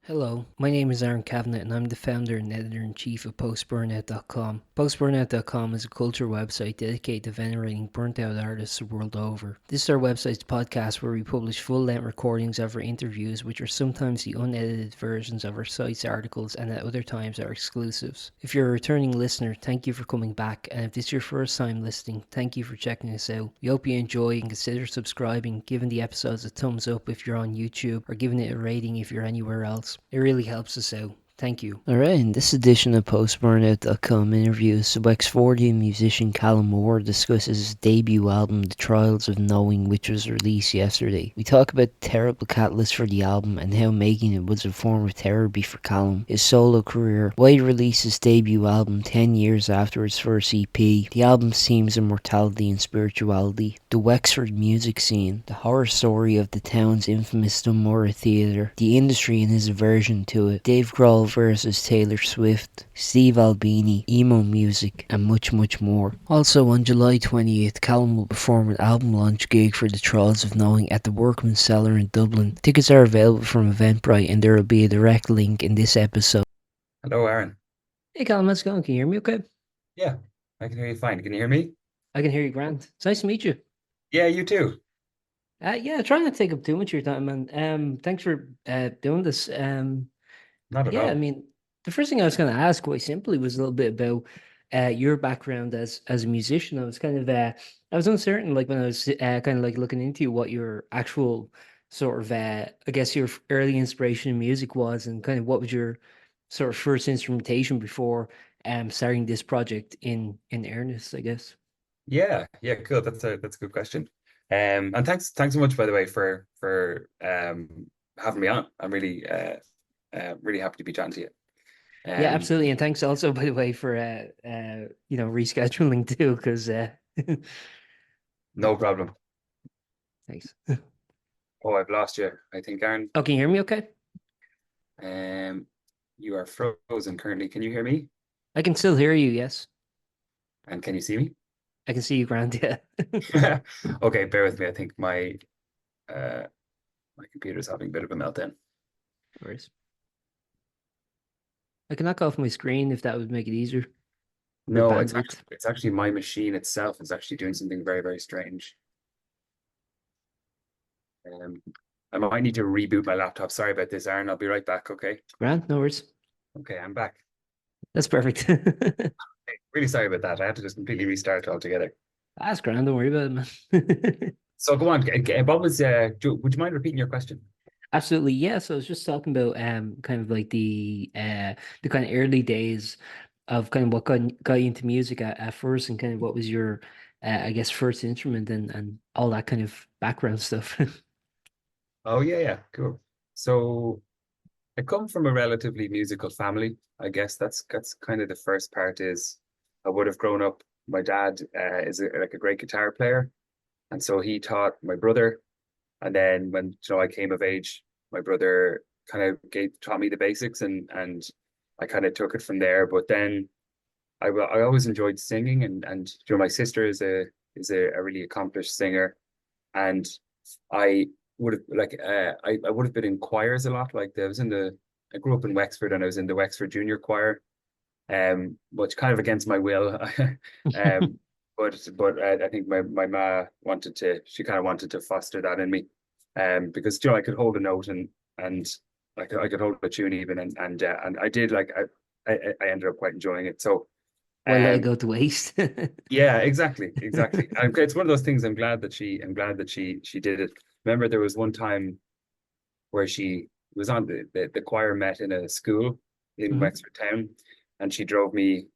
Hello, my name is Aaron Cavanagh and I'm the founder and editor-in-chief of Post-Burnout.com. Post-Burnout.com is a culture website dedicated to venerating burnt-out artists the world over. This is our website's podcast where we publish full-length recordings of our interviews, which are sometimes the unedited versions of our site's articles and at other times are exclusives. If you're a returning listener, thank you for coming back, and if this is your first time listening, thank you for checking us out. We hope you enjoy and consider subscribing, giving the episodes a thumbs up if you're on YouTube, or giving it a rating if you're anywhere else. It really helps us out. Thank you. Alright, in this edition of Post-Burnout.com interviews, Wexfordian musician Callum Orr discusses his debut album, The Trials of Knowing, which was released yesterday. We talk about the terrible catalyst for the album and how making it was a form of therapy for Callum, his solo career, why he released his debut album 10 years after his first EP, the album's themes of mortality and spirituality, the Wexford music scene, the horror story of the town's infamous Dun Mhuire Theatre, the industry and his aversion to it, Dave Grohl versus Taylor Swift, Steve Albini, emo music, and much, much more. Also, on July 28th, Callum will perform an album launch gig for The Trials of Knowing at the Workman's Cellar in Dublin. Tickets are available from Eventbrite, and there will be a direct link in this episode. Hello, Aaron. Hey Callum, how's it going? Can you hear me okay? Yeah, I can hear you fine. Can you hear me? I can hear you grand. It's nice to meet you. Yeah, you too. Yeah, trying not to take up too much of your time, man. Thanks for doing this. Not at Yeah, I all. mean, the first thing I was going to ask quite simply was a little bit about your background as a musician. I was kind of I was uncertain, like when I was kind of like looking into what your actual sort of I guess your early inspiration in music was, and kind of what was your sort of first instrumentation before starting this project in earnest, I guess. Yeah, cool. That's a good question. And thanks so much, by the way, for having me on. I'm really happy to be chatting to you. Yeah, Um, absolutely, and thanks also, by the way, for rescheduling too, because no problem. thanks. Oh, I've lost you. I think, Aaron. Oh, can you hear me okay? Um, you are frozen currently. Can you hear me? I can still hear you, yes. And can you see me? I can see you, Grant, yeah. Okay, bear with me. I think uh my computer's having a bit of a meltdown. No worries. I can knock off my screen if that would make it easier for No, bandwidth. it's actually my machine itself is actually doing something very, very strange. Um, I might need to reboot my laptop. Sorry about this, Aaron. I'll be right back. Okay. Grant, no worries. Okay, I'm back. That's perfect. Hey, really sorry about that. I had to just completely restart altogether. That's grand, don't worry about it, man. So go on. What was would you mind repeating your question? Absolutely, yeah. So I was just talking about kind of like the kind of early days of kind of what got you into music at first, and kind of what was your I guess first instrument and all that kind of background stuff. Oh yeah, cool. So I come from a relatively musical family. I guess that's kind of the first part is I would have grown up. My dad is like a great guitar player, and so he taught my brother. And then when I came of age, my brother kind of taught me the basics, and I kind of took it from there. But then I always enjoyed singing, and my sister is a really accomplished singer, and I would have I would have been in choirs a lot. Like I grew up in Wexford, and I was in the Wexford Junior Choir, which kind of against my will. um, but I think my ma she kind of wanted to foster that in me, because I could hold a note, and I could hold a tune even, and I did I ended up quite enjoying it. So Why let it um go to waste? yeah, exactly. It's one of those things. I'm glad that she did it. Remember, there was one time where she was on the choir met in a school in Mhm. Wexford town, and she drove me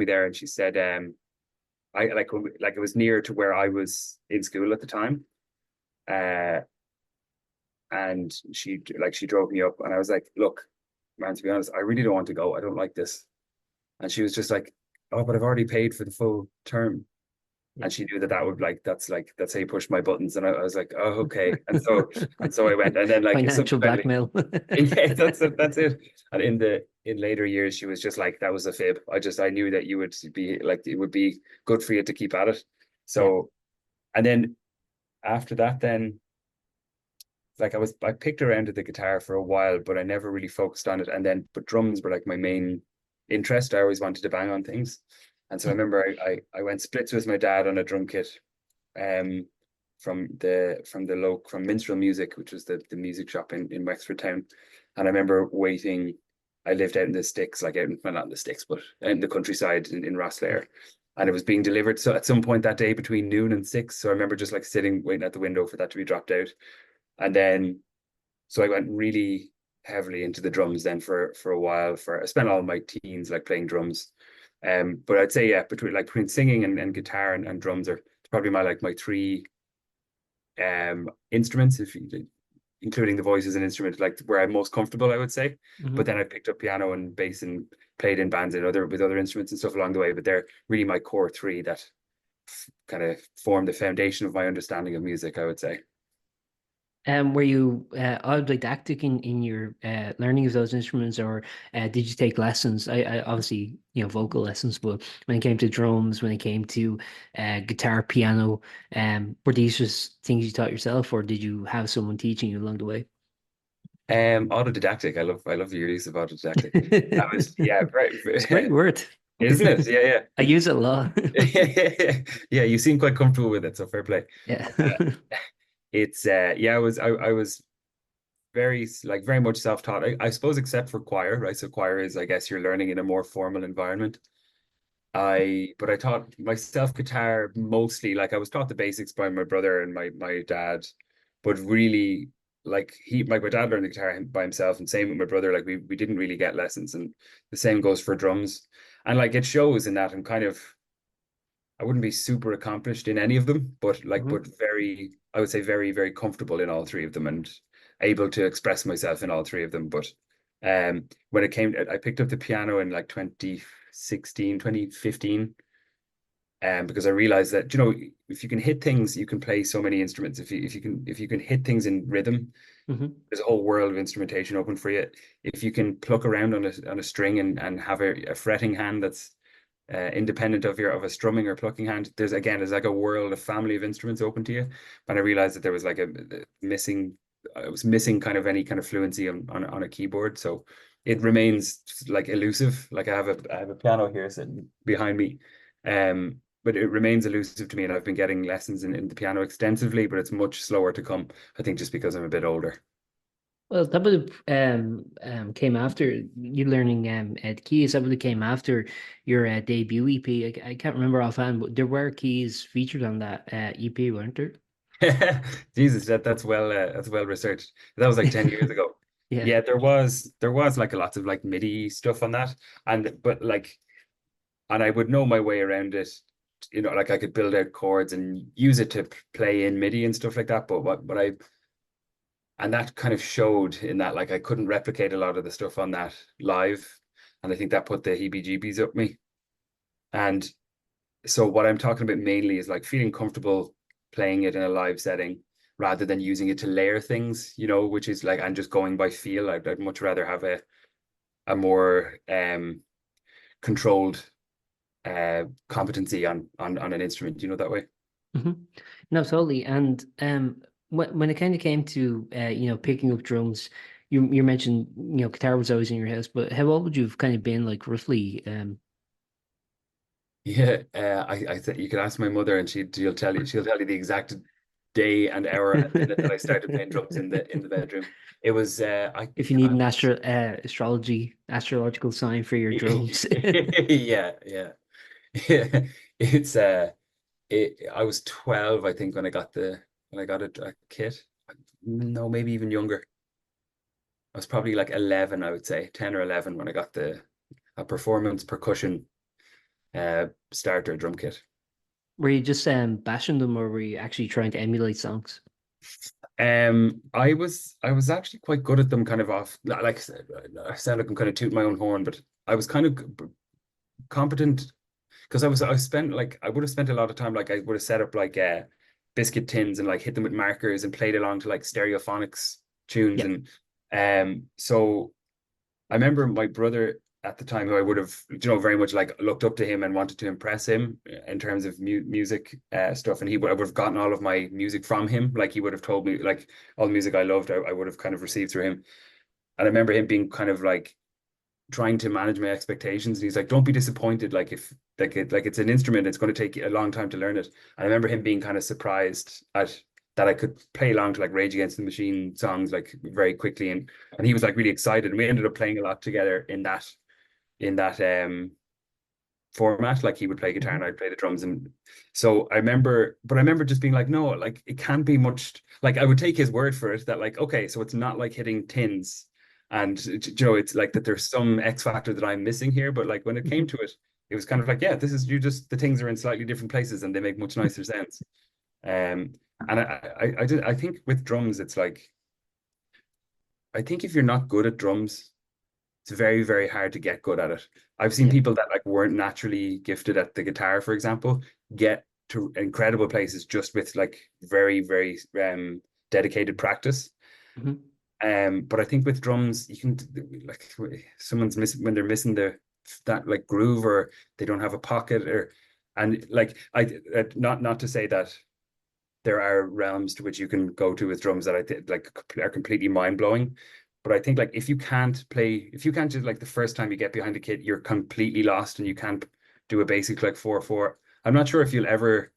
there, and she said, I like it was near to where I was in school at the time, uh, and she drove me up, and I was like, look, man, to be honest, I really don't want to go. I don't like this, and she was just like, oh, but I've already paid for the full term. Yeah. And she knew that would that's how you push my buttons, and I was like, oh, okay. And so I went, and then like Financial subsequently, blackmail. yeah, that's it. And in later years, she was just like, that was a fib. I knew that you would be like, it would be good for you to keep at it. Yeah. So, and then after that, then like I picked around at the guitar for a while, but I never really focused on it. And then, but drums were like my main interest. I always wanted to bang on things. And so I remember I went splits with my dad on a drum kit, um, from Minstrel Music, which was the music shop in Wexford town. And I remember waiting. I lived out in the sticks, like out in, well, not in the sticks, but in the countryside in Rosslare. And it was being delivered so at some point that day between noon and 6. So I remember just like sitting waiting at the window for that to be dropped out. And then so I went really heavily into the drums then for a while. For I spent all my teens like playing drums. But I'd say yeah, between singing and guitar and drums are probably my three instruments, if you including the voice as an instrument, like where I'm most comfortable, I would say. Hmm. But then I picked up piano and bass and played in bands and with other instruments and stuff along the way. But they're really my core three that kind of form the foundation of my understanding of music, I would say. Were you autodidactic in your learning of those instruments, or did you take lessons? I obviously, vocal lessons, but when it came to drums, when it came to guitar, piano, were these just things you taught yourself, or did you have someone teaching you along the way? Autodidactic. I love your use of autodidactic. I was yeah, It's a great word. isn't it? Yeah, I use it a lot. yeah. Yeah, you seem quite comfortable with it, so fair play. Yeah. Uh, it's yeah, I was very much self-taught. I suppose except for choir, right? So choir is, I guess, you're learning in a more formal environment. But I taught myself guitar mostly. Like I was taught the basics by my brother and my dad, but really like my dad learned the guitar by himself, and same with my brother. Like we didn't really get lessons, and the same goes for drums. And like it shows in that I wouldn't be super accomplished in any of them, but Mhm. I would say very, very comfortable in all three of them and able to express myself in all three of them. But when it came, I picked up the piano in like 2016, 2015, because I realized that, if you can hit things, you can play so many instruments. If you can hit things in rhythm, Mhm. there's a whole world of instrumentation open for you. If you can pluck around on a string and have a fretting hand that's independent of a strumming or plucking hand, there's like a world, a family of instruments open to you. And I realized that there was like a missing, I was missing kind of any kind of fluency on a keyboard. So it remains like elusive. Like I have a piano here sitting behind me. But it remains elusive to me, and I've been getting lessons in the piano extensively, but it's much slower to come, I think, just because I'm a bit older. Well, that would have came after you learning the keys. That would have came after your debut EP. I can't remember offhand, but there were keys featured on that EP, weren't there? Jesus, that's well researched. That was like 10 years ago. Yeah. Yeah, there was like a lot of like MIDI stuff on that. And I would know my way around it. Like I could build out chords and use it to play in MIDI and stuff like that. But and that kind of showed in that like I couldn't replicate a lot of the stuff on that live. And I think that put the heebie-jeebies up me. And so what I'm talking about mainly is like feeling comfortable playing it in a live setting rather than using it to layer things, which is like I'm just going by feel. I'd much rather have a more controlled competency on an instrument, that way. Hmm. No, totally. And when it kind of came to picking up drums, you mentioned guitar was always in your house, but how old would you have kind of been like roughly? Yeah, I think you could ask my mother, and she'll tell you the exact day and hour and minute that I started playing drums in the bedroom. It was If you need an astrological sign for your drums. yeah, yeah. Yeah. It's I was 12, I think, when I got a kit. No, maybe even younger. I was probably like 11, I would say, 10 or 11 when I got the a performance percussion starter drum kit. Were you just bashing them, or were you actually trying to emulate songs? I was actually quite good at them, kind of off. Like I sound like I'm kind of tooting my own horn, but I was kind of competent because I would have spent a lot of time. Like I would have set up like biscuit tins and like hit them with markers and played along to like stereophonics tunes. Yeah. And so I remember my brother. at the time who I would have, very much like looked up to him and wanted to impress him in terms of music stuff. And I would have gotten all of my music from him. Like he would have told me, like all the music I loved, I would have kind of received through him. And I remember him being kind of like trying to manage my expectations. And he's like, "Don't be disappointed. Like if like it's an instrument, it's going to take a long time to learn it." And I remember him being kind of surprised at that I could play along to like Rage Against the Machine songs like very quickly, and he was like really excited. And we ended up playing a lot together in that format. Like he would play guitar Mhm. and I'd play the drums. And so I remember just being like, no, like it can't be much. Like I would take his word for it that like, okay, so it's not like hitting tins. And it's like that there's some X factor that I'm missing here. But like when it came Mhm. to it, it was kind of like, yeah, this is you just the things are in slightly different places and they make much nicer sounds. Um, and I think with drums, it's like I think if you're not good at drums, it's very, very hard to get good at it. I've seen Yeah. people that like weren't naturally gifted at the guitar, for example, get to incredible places just with like very, very dedicated practice. Mhm. But I think with drums, you can like someone's missing when they're missing that like groove or they don't have a pocket or and like not to say that there are realms to which you can go to with drums that I think like are completely mind blowing. But I think like if you can't just like the first time you get behind a kit, you're completely lost and you can't do a basic like 4/4. I'm not sure if you'll ever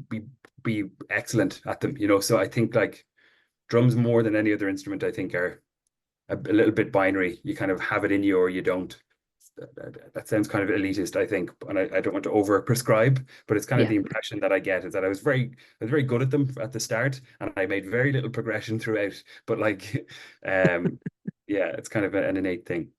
be be excellent at them. So I think like drums more than any other instrument, I think are a little bit binary. You kind of have it in you or you don't. That sounds kind of elitist, I think, and I don't want to over prescribe, but it's kind of Yeah. the impression that I get is that I was very good at them at the start, and I made very little progression throughout. But like, um, yeah, it's kind of an innate thing.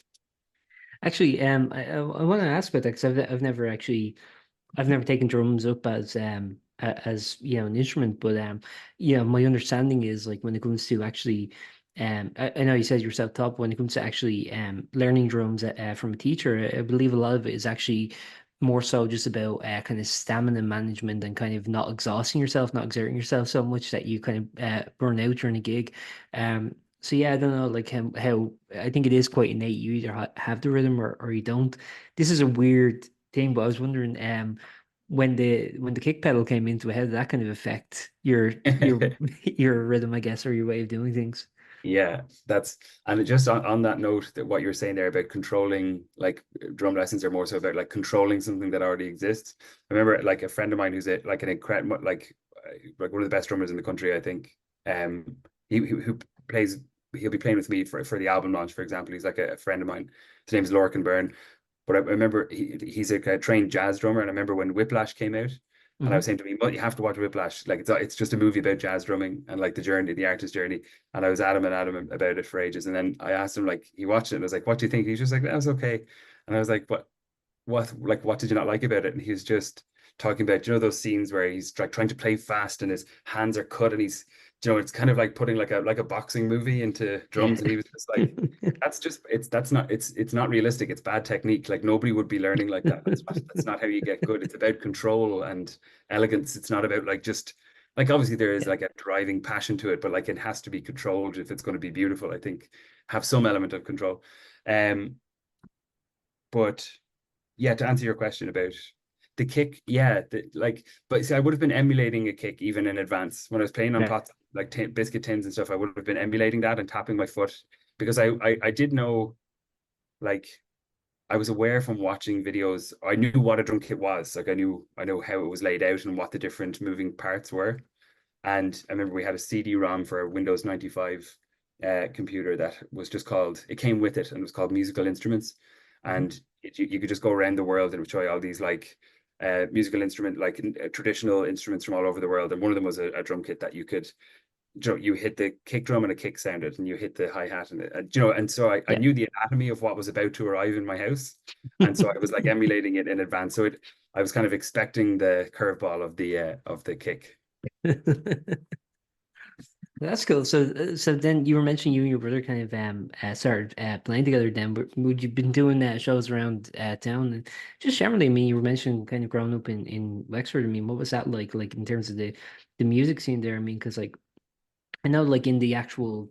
Actually, I want to ask about that because I've never taken drums up as an instrument, but my understanding is like when it comes to actually I know you said you're self-taught, but when it comes to actually learning drums from a teacher, I believe a lot of it is actually more so just about kind of stamina management and kind of not exhausting yourself, not exerting yourself so much that you kind of burn out during a gig. So yeah, I don't know, like how I think it is quite innate. You either have the rhythm or you don't. This is a weird thing, but I was wondering, when the kick pedal came into it, how did that kind of affect your your rhythm, I guess, or your way of doing things? Yeah, and just on that note, that what you're saying there about controlling, like drum lessons are more so about like controlling something that already exists. I remember like a friend of mine who's like an incredible, like one of the best drummers in the country, I think. Who plays, he'll be playing with me for the album launch, for example. He's like a friend of mine. His name's Lorcan Byrne. But I remember he's a trained jazz drummer, and I remember when Whiplash came out, and I was Hmm. saying to him, "Well, you have to watch Whiplash. Like it's just a movie about jazz drumming and like the journey, the artist's journey." And I was adamant about it for ages. And then I asked him, like, he watched it, and I was like, "What do you think?" He's just like, "That was okay." And I was like, what did you not like about it?" And he was just talking about, those scenes where he's like trying to play fast and his hands are cut and it's kind of like putting like a boxing movie into Yeah. drums. And he was just like, it's not realistic. It's bad technique. Like nobody would be learning like that. That's not how you get good. It's about control and elegance. It's not about like just like obviously there is Yeah. like a driving passion to it, but like it has to be controlled if it's going to be beautiful. I think have some element of control. Um, but yeah, to answer your question about the kick, yeah, but see, I would have been emulating a kick even in advance when I was playing on Okay. pots like biscuit tins and stuff. I would have been emulating that and tapping my foot because I did know, like, I was aware from watching videos. I knew what a drum kit was. Like I know how it was laid out and what the different moving parts were. And I remember we had a CD-ROM for a Windows 95 computer that was just called, it came with it and it was called Musical Instruments. Hmm. And you could just go around the world and it would show you all these like musical instrument, like traditional instruments from all over the world. And one of them was a drum kit that you hit the kick drum and a kick sounded, and you hit the hi hat and so I Yeah. knew the anatomy of what was about to arrive in my house, and so I was like emulating it in advance. So I was kind of expecting the curveball of the kick. That's cool. So then you were mentioning you and your brother kind of started playing together then, but would you been doing shows around town and just generally, I mean, you were mentioning kind of growing up in Wexford. I mean, what was that like in terms of the music scene there? I mean, because like I know like in the actual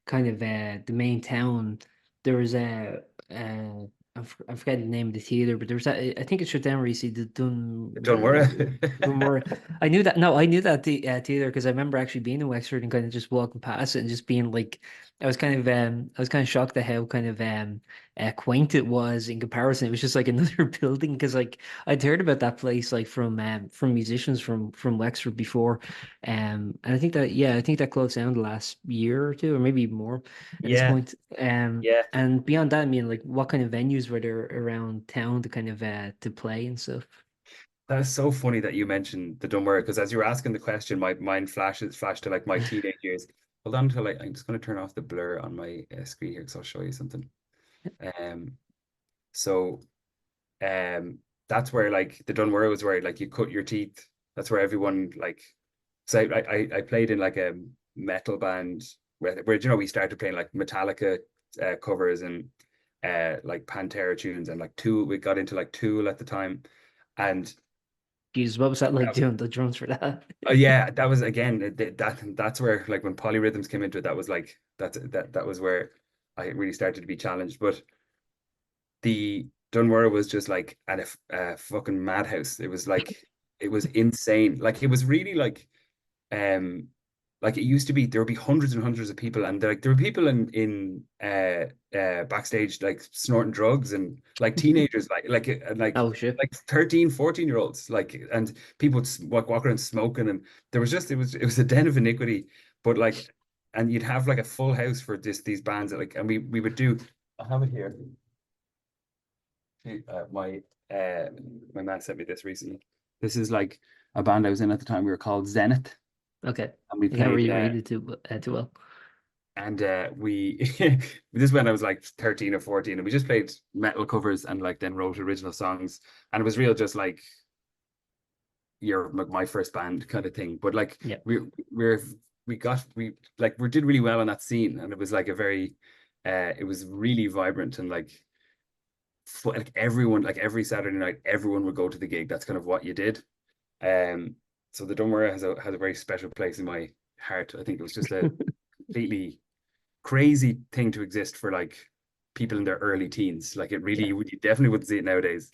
kind of the main town there was a I'm forgetting the name of the theater, but there was that. I think it's shut down recently. The Don't worry. Dun Mhuire. I knew that. No, I knew that the theater because I remember actually being in Wexford and kind of just walking past it and just being like, I was kind of shocked at how kind of quaint it was in comparison. It was just like another building because like I'd heard about that place like from musicians from Wexford before, and I think that yeah, I think that closed down the last year or two or maybe even more at this Yeah, point. yeah. And beyond that, I mean, like, what kind of venues were there around town to kind of to play and stuff? That is so funny that you mentioned the Dun Mhuire because as you were asking the question, my mind flashed to like my teenage years. Hold on until I'm just going to turn off the blur on my screen here because I'll show you something. Um, so that's where like the Dun Mhuire was where like you cut your teeth. That's where everyone like. So I played in like a metal band where you know we started playing like Metallica covers and like Pantera tunes and like Tool. We got into like Tool at the time, and Jesus, what was that like doing the drums for that? yeah, that was again that's where like when polyrhythms came into it, that was like that was where I really started to be challenged. But the Dun Mhuire was just like at a fucking madhouse. It was like it was insane. Like it was really um like it used to be there would be hundreds and hundreds of people and there were people in backstage like snorting drugs and like teenagers Oh shit. like 13, 14 year olds like and people would walk around smoking and there was just it was a den of iniquity but like and you'd have like a full house for these bands that, like and we would do I have it here uh, my uh my man sent me this recently. This is like a band I was in at the time. We were called Zenith Okay. and we I can't played really read it too well. and we this is when I was like 13 or 14 and we just played metal covers and like then wrote original songs and it was real just like your my first band kind of thing but like Yeah. we're we like we did really well on that scene and it was like a very it was really vibrant and like like everyone like every Saturday night everyone would go to the gig. That's kind of what you did. um so the Dun Mhuire has a very special place in my heart. I think it was just a completely crazy thing to exist for like people in their early teens. Like it really, Yeah. you definitely wouldn't see it nowadays.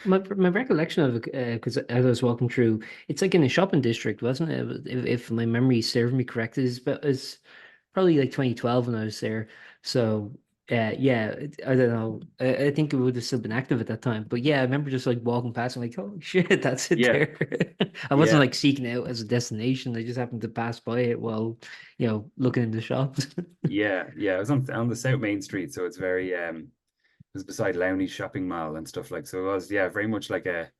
My recollection of it, because as I was walking through, it's like in a shopping district, wasn't it? If my memory serves me correct, it's probably like 2012 when I was there. So, yeah, I don't know. I think it would have still been active at that time. But yeah, I remember just like walking past and like, oh shit, that's it Yeah, there. I wasn't yeah, like seeking out as a destination. I just happened to pass by it while, looking in the shops. yeah. It was on the South Main Street, so it's very it was beside Lowney Shopping Mall and stuff like. So it was yeah, very much like a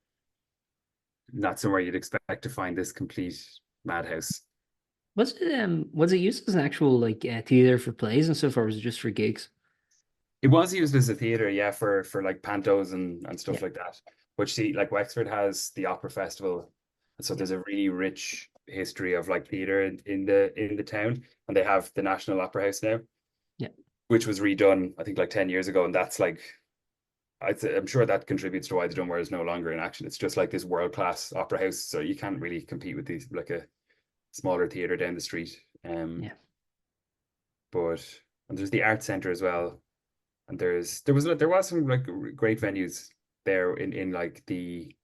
not somewhere you'd expect to find this complete madhouse. Was it used as an actual like theater for plays and stuff, or was it just for gigs? It was used as a theater, yeah, for like pantos and Yeah, stuff like that. But see, like Wexford has the Opera Festival, and so yeah, there's a really rich history of like theater in the town, and they have the National Opera House now, yeah. which was redone, I think, like 10 years ago, and that's like I'm sure that contributes to why the Dun Mhuire is no longer in action. It's just like this world class opera house, so you can't really compete with these like a smaller theater down the street. Yeah. But and there's the art center as well, and there was some like great venues there in like the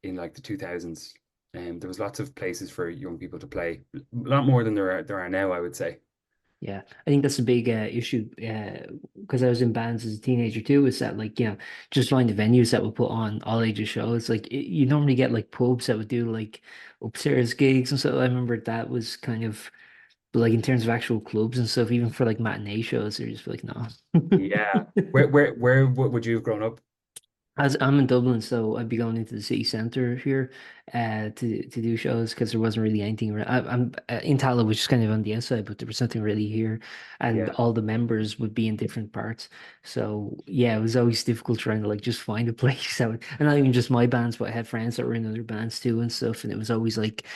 2000s. And there was lots of places for young people to play, a lot more than there are now, I would say. Yeah, I think that's a big issue because I was in bands as a teenager too. Is that like just find the venues that would put on all ages shows. Like you normally get like pubs that would do like upstairs gigs and so I remember that was kind of but like in terms of actual clubs and stuff, even for like matinee shows, they're just like no. Yeah. Where would you have grown up? As I'm in Dublin, so I'd be going into the city centre here, to do shows because there wasn't really anything around. I'm in Tala, which is kind of on the outside, but there was nothing really here, and Yeah. all the members would be in different parts. So yeah, it was always difficult trying to like just find a place that would, and not even just my bands, but I had friends that were in other bands too and stuff, and it was always like,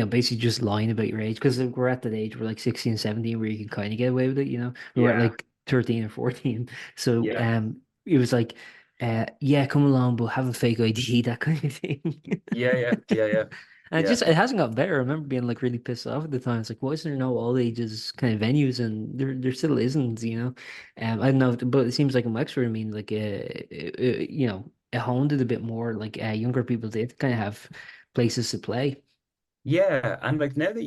basically just lying about your age because we're at that age, we're like 16, 17, where you can kind of get away with it. We were at Yeah. like 13 or 14, so Yeah. it was like. Yeah, come along, but have a fake ID, that kind of thing. Yeah. And Yeah. it hasn't got better. I remember being like really pissed off at the time. It's like, why is there no all ages kind of venues? And there still isn't, you know. I don't know, but it seems like in Wexford, I mean, like you know, it honed it a bit more. Like younger people did kind of have places to play. Yeah, and like now that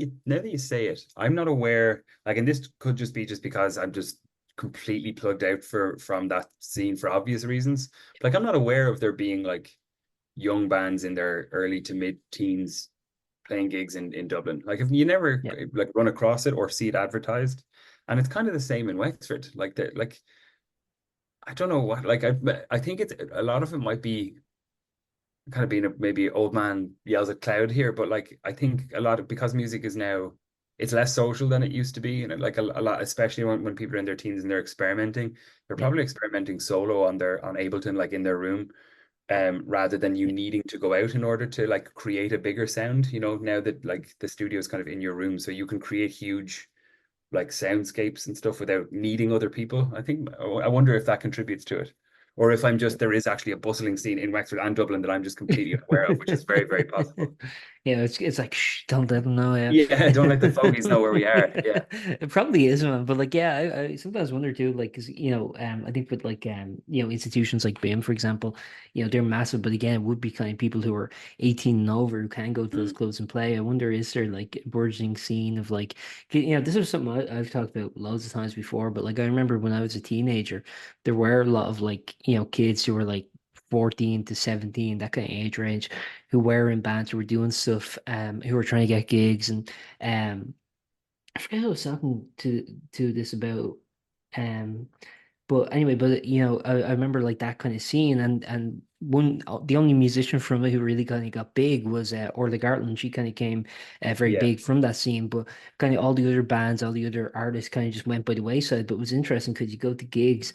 you say it, I'm not aware, like, and this could just be just because I'm just completely plugged out from that scene for obvious reasons. Like I'm not aware of there being like young bands in their early to mid teens playing gigs in Dublin. Like if you never Yeah, like run across it or see it advertised. And it's kind of the same in Wexford. Like I don't know what, like I think it's a lot of it might be kind of being a maybe old man yells at cloud here, but like I think a lot of, because music is now, it's less social than it used to be, and like a lot, especially when people are in their teens and they're experimenting, they're yeah, probably experimenting solo on their on Ableton, like in their room, rather than you yeah. needing to go out in order to like create a bigger sound. Now that like the studio is kind of in your room, so you can create huge like soundscapes and stuff without needing other people. I wonder if that contributes to it. Or if I'm just, there is actually a bustling scene in Wexford and Dublin that I'm just completely unaware of, which is very, very possible. Yeah, it's like shh, don't let them know. Yeah, Yeah, don't let the fogies know where we are. Yeah. it probably is, man. But like, yeah, I sometimes wonder too. Like, 'cause, you know, I think with like you know, institutions like BIM, for example, you know, they're massive. But again, it would be kind of people who are 18 and over who can go to those Mm. clubs and play. I wonder, is there like a burgeoning scene of like, you know, this is something I've talked about loads of times before. But like, I remember when I was a teenager, there were a lot of like, you know, kids who were like 14 to 17, that kind of age range, who were in bands, who were doing stuff, who were trying to get gigs. And I forget who I was talking to this about. Um, but anyway, but you know, I remember like that kind of scene, and the only musician from it who really kind of got big was Orla Gartland. She kind of came very Yeah. big from that scene, but kind of all the other bands, all the other artists kind of just went by the wayside. But it was interesting because you go to gigs,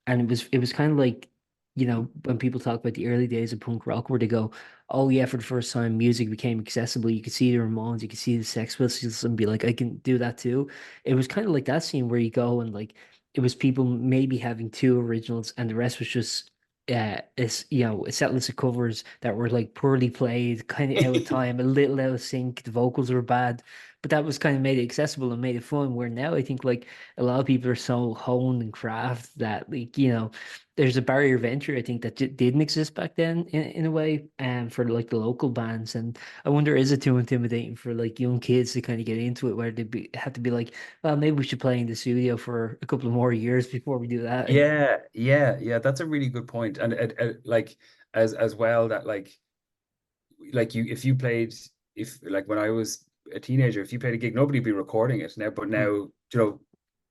and it was kind of like, you know, when people talk about the early days of punk rock, where they go, oh yeah, for the first time music became accessible. You could see the Ramones, you could see the Sex Pistols, and be like, I can do that too. It was kind of like that scene where you go and like it was people maybe having two originals and the rest was just it's, you know, a set list of covers that were like poorly played, kind of out of time, a little out of sync, the vocals were bad, but that was kind of made it accessible and made it fun. Where now I think like a lot of people are so honed and craft that, like, you know, there's a barrier of entry, I think, that didn't exist back then in a way, for like the local bands. And I wonder, is it too intimidating for like young kids to kind of get into it, where have to be like, well, maybe we should play in the studio for a couple of more years before we do that. Yeah. That's a really good point. And like as well that like you if you played, if like when I was a teenager, if you played a gig, nobody would be recording it now. But now, Mm,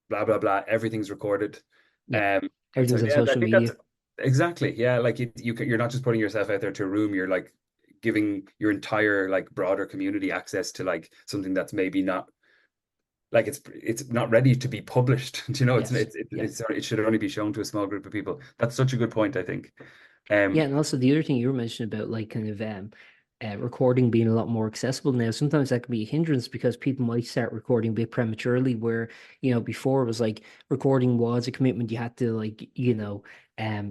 blah blah blah, everything's recorded. yeah. And so Everything's on yeah, I social think that's media. exactly, yeah. Like you're not just putting yourself out there to a room. You're like giving your entire like broader community access to like something that's maybe not like it's not ready to be published. It's Yes. Yeah. it should only be shown to a small group of people. That's such a good point, I think. Yeah, Um, and also the other thing you were mentioning about like kind of recording being a lot more accessible now. Sometimes that can be a hindrance because people might start recording a bit prematurely, where, you know, before it was like recording was a commitment. You had to, like, you know,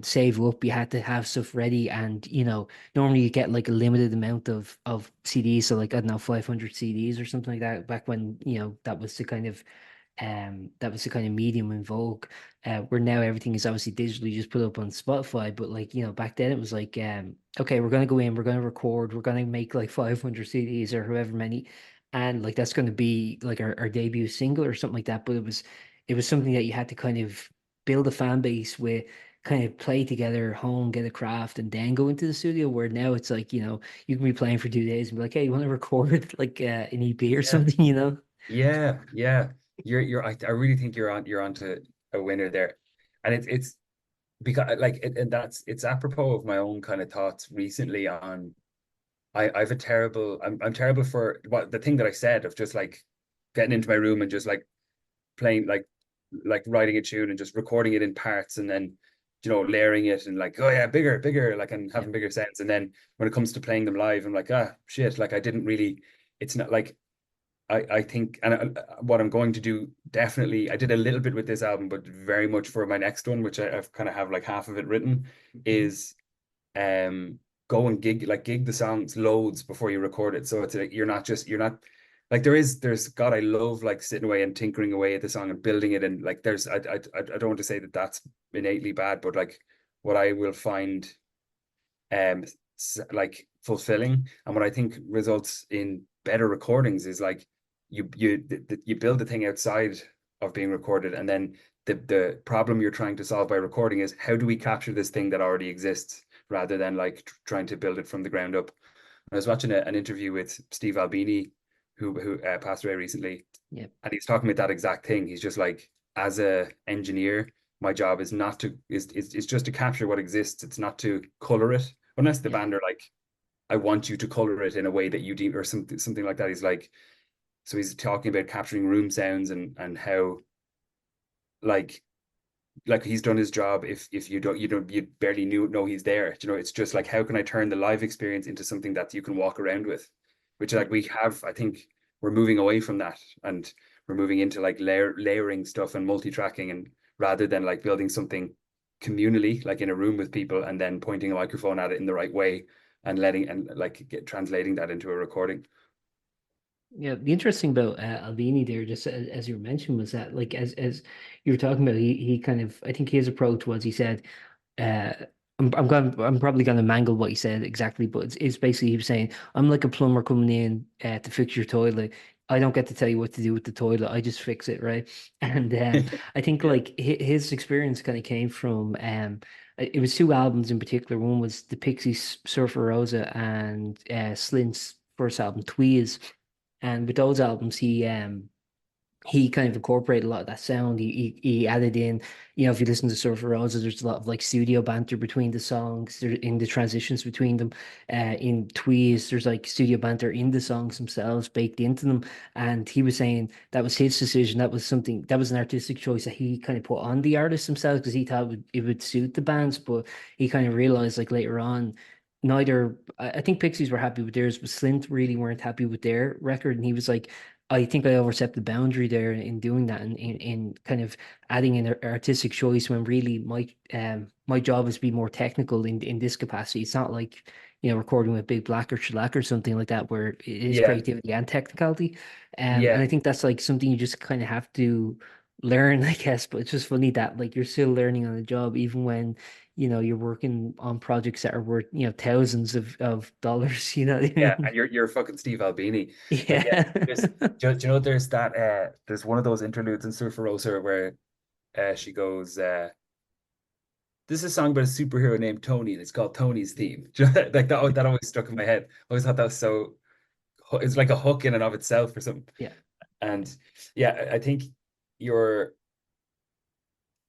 save up, you had to have stuff ready, and, you know, normally you get like a limited amount of CDs, so like, I don't know, 500 CDs or something like that, back when, you know, that was the kind of medium in vogue, where now everything is obviously digitally just put up on Spotify. But like, you know, back then it was like, okay, we're gonna go in, we're gonna record, we're gonna make like 500 CDs or however many, and like that's gonna be like our debut single or something like that. But it was something that you had to kind of build a fan base with, kind of play together, home, get a craft, and then go into the studio. Where now it's like, you know, you can be playing for 2 days and be like, hey, you want to record like an EP or yeah, something, you know? yeah. I really think you're onto a winner there, and it's because like and that's it's apropos of my own kind of thoughts recently on I've a terrible I'm terrible for what the thing that I said of just like getting into my room and just like playing like writing a tune and just recording it in parts and then layering it and like, oh yeah, bigger like, and Yeah. having bigger sounds. And then when it comes to playing them live, I'm like, ah shit, like I didn't really, it's not like I think, and what I'm going to do, definitely I did a little bit with this album, but very much for my next one, which I've kind of have like half of it written, Mhm. is um go and gig the songs loads before you record it. So it's like you're not like there's God, I love like sitting away and tinkering away at the song and building it, and like there's I don't want to say that that's innately bad, but like what I will find um like fulfilling and what I think results in better recordings is like you build the thing outside of being recorded, and then the problem you're trying to solve by recording is how do we capture this thing that already exists rather than like trying to build it from the ground up. I was watching an interview with Steve Albini, who passed away recently, Yeah. and he's talking about that exact thing. He's just like, as a engineer, my job is not to is just to capture what exists. It's not to color it, unless the Yeah. band are like, I want you to color it in a way that you deem, or something like that. He's like, so he's talking about capturing room sounds and how like he's done his job. If you barely know he's there. You know, it's just like, how can I turn the live experience into something that you can walk around with, which Yeah. like we have. I think we're moving away from that, and we're moving into like layering stuff and multi-tracking, and rather than like building something communally, like in a room with people, and then pointing a microphone at it in the right way and letting and like translating that into a recording. Yeah, the interesting about Albini there, just as you mentioned, was that like as you were talking about, he kind of, I think his approach was, he said, uh, I'm probably gonna mangle what he said exactly, but it's basically he was saying, I'm like a plumber coming in to fix your toilet. I don't get to tell you what to do with the toilet. I just fix it, right? And I think Yeah, like his experience kind of came from it was two albums in particular. One was the Pixies' Surfer Rosa and Slint's first album, Tweez. And with those albums, he kind of incorporated a lot of that sound. He added in, if you listen to Surfer Rosa, there's a lot of like studio banter between the songs. There in the transitions between them. In Tweez, there's like studio banter in the songs themselves baked into them. And he was saying that was his decision. That was an artistic choice that he kind of put on the artists themselves because he thought it would suit the bands. But he kind of realized like later on, neither I think Pixies were happy with theirs, but Slint really weren't happy with their record. And he was like, I think I overstepped the boundary there in doing that and in kind of adding an artistic choice when really my job is to be more technical in this capacity. It's not like, recording with Big Black or Shellac or something like that where it is yeah, creativity and technicality. And yeah, I think that's like something you just kind of have to learn, I guess. But it's just funny that like you're still learning on the job even when you're working on projects that are worth, thousands of dollars, you know what I yeah. mean? And you're fucking Steve Albini. Like, yeah, Yeah. do you know there's that there's one of those interludes in Surfer Rosa where she goes, this is a song about a superhero named Tony, and it's called Tony's Theme. Like that always stuck in my head. I always thought that was so, it's like a hook in and of itself or something. Yeah. And yeah, I think you're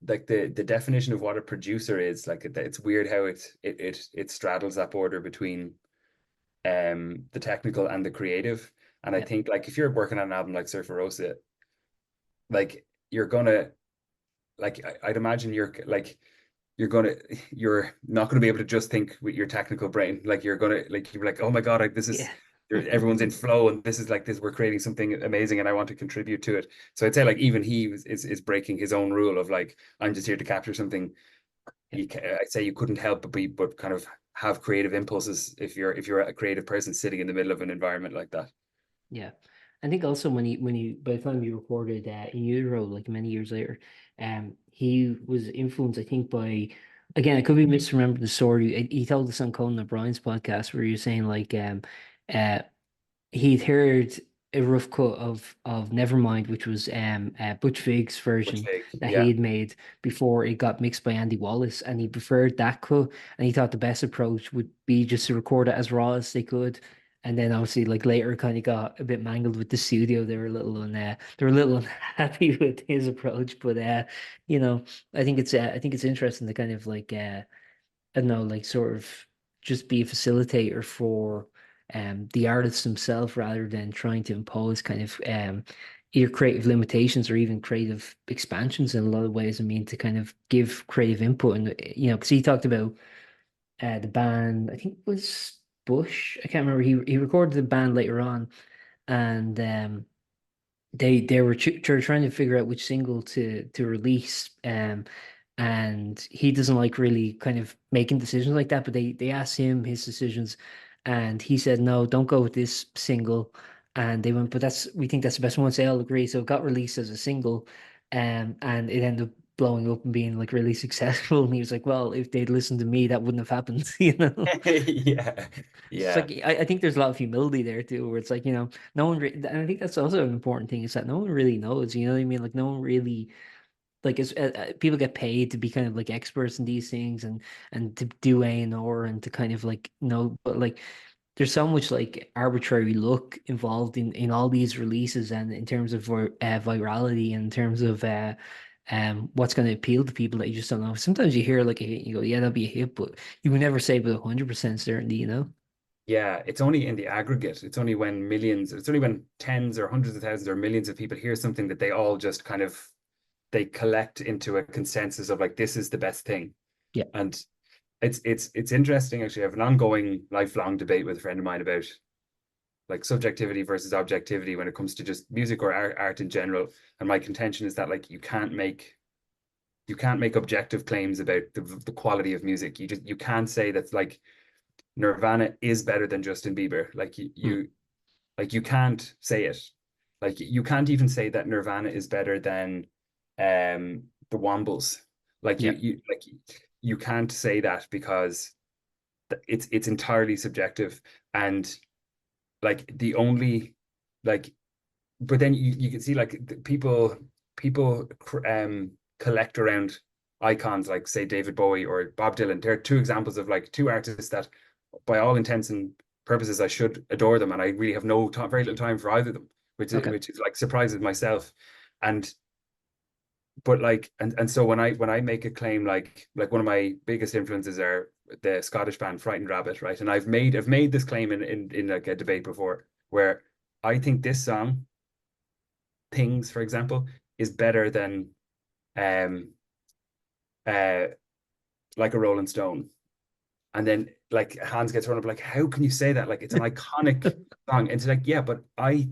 like the definition of what a producer is. Like it's weird how it straddles that border between the technical and the creative. And I Yeah. think like if you're working on an album like Surfer Rosa, like you're gonna like I'd imagine you're not gonna be able to just think with your technical brain. Like you're like, oh my God, like this is Yeah. everyone's in flow, and this is like this, we're creating something amazing and I want to contribute to it. So I'd say like even is breaking his own rule of like, I'm just here to capture something. Yeah. I'd say you couldn't help but kind of have creative impulses if you're a creative person sitting in the middle of an environment like that. Yeah. I think also when he by the time he recorded In Utero, like many years later, he was influenced, I think, by, again, I could be misremembering the story. He told this on Conan O'Brien's podcast where he was saying like uh he'd heard a rough cut of Nevermind, which was Butch Vig's Which version they, that yeah, he had made before it got mixed by Andy Wallace, and he preferred that cut, and he thought the best approach would be just to record it as raw as they could. And then obviously, like later, kind of got a bit mangled with the studio. They were a little unhappy with his approach, but I think it's interesting to kind of like I don't know, like sort of just be a facilitator for the artists themselves rather than trying to impose kind of either creative limitations or even creative expansions in a lot of ways. I mean, to kind of give creative input and because he talked about the band, I think it was Bush. I can't remember. He recorded the band later on, and they were trying to figure out which single to release. and he doesn't like really kind of making decisions like that. But they asked him his decisions, and he said no, don't go with this single. And they went, but that's we think that's the best one. So they all agree. So it got released as a single, and it ended up blowing up and being like really successful. And he was like, well, if they'd listened to me, that wouldn't have happened, you know. Yeah, It's yeah, like I think there's a lot of humility there too, where it's like, no one and I think that's also an important thing is that no one really knows, you know what I mean? Like no one really like it's people get paid to be kind of like experts in these things and to do A&R and to kind of like know, but like there's so much like arbitrary luck involved in all these releases and in terms of virality and in terms of what's going to appeal to people that you just don't know. Sometimes you hear like a hit, you go, yeah, that'll be a hit, but you would never say with 100% certainty, you know? yeah. It's only in the aggregate. It's only when millions, it's only when tens or hundreds of thousands or millions of people hear something that they all just kind of they collect into a consensus of like this is the best thing. Yeah. And it's interesting actually. I have an ongoing lifelong debate with a friend of mine about like subjectivity versus objectivity when it comes to just music or art in general. And my contention is that like you can't make objective claims about the quality of music. You can't say that's like Nirvana is better than Justin Bieber. Mm. Like you can't say it. Like you can't even say that Nirvana is better than the Wombles. Yeah. Like you can't say that because it's entirely subjective. And like the only like but then you can see like people collect around icons like say David Bowie or Bob Dylan. They're two examples of like two artists that by all intents and purposes I should adore them, and I really have no time, very little time for either of them, Okay. which is like surprises myself. And but like and so when I make a claim like one of my biggest influences are the Scottish band Frightened Rabbit, right? And I've made this claim in like a debate before where I think this song Things, for example, is better than um uh like a Rolling Stone. And then like hands get thrown up like how can you say that? Like it's an iconic song. And it's like, yeah, but I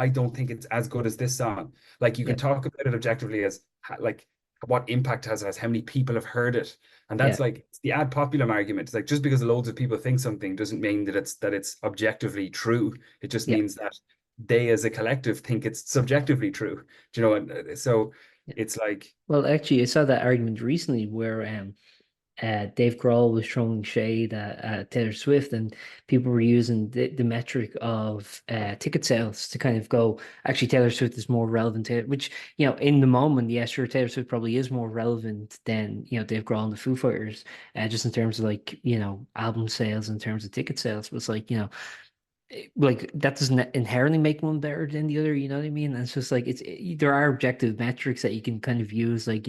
don't think it's as good as this song. Like you can Yeah. talk about it objectively as like what impact has how many people have heard it. And that's Yeah. like it's the ad populum argument. It's like just because loads of people think something doesn't mean that it's objectively true. It just Yeah. means that they as a collective think it's subjectively true. Do you know? And so Yeah. it's like, Well, actually, I saw that argument recently where Dave Grohl was throwing shade at Taylor Swift, and people were using the metric of ticket sales to kind of go, actually, Taylor Swift is more relevant to it, which, in the moment, yes, sure, Taylor Swift probably is more relevant than, Dave Grohl and the Foo Fighters, just in terms of like, album sales, in terms of ticket sales. But it's like, like that doesn't inherently make one better than the other, you know what I mean? And it's just like there are objective metrics that you can kind of use, like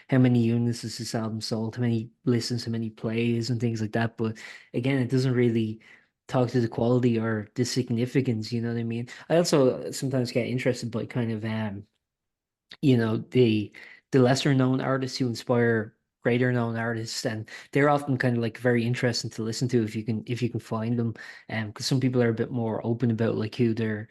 how many units has this album sold, how many listens, how many plays, and things like that. But again, it doesn't really talk to the quality or the significance, you know what I mean? I also sometimes get interested by kind of the lesser known artists who inspire greater known artists, and they're often kind of like very interesting to listen to if you can find them, because some people are a bit more open about like who their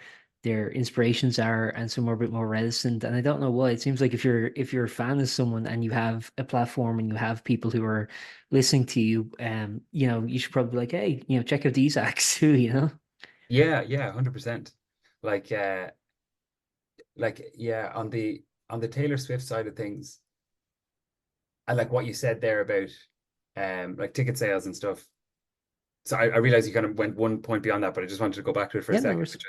inspirations are, and some are a bit more reticent. And I don't know why. It seems like if you're a fan of someone and you have a platform and you have people who are listening to you, you should probably be like, hey, check out these acts too, you know? yeah, yeah, 100%. Like yeah, on the Taylor Swift side of things, and like what you said there about like ticket sales and stuff. So I realize you kind of went one point beyond that, but I just wanted to go back to it for a Yeah, no, second, which is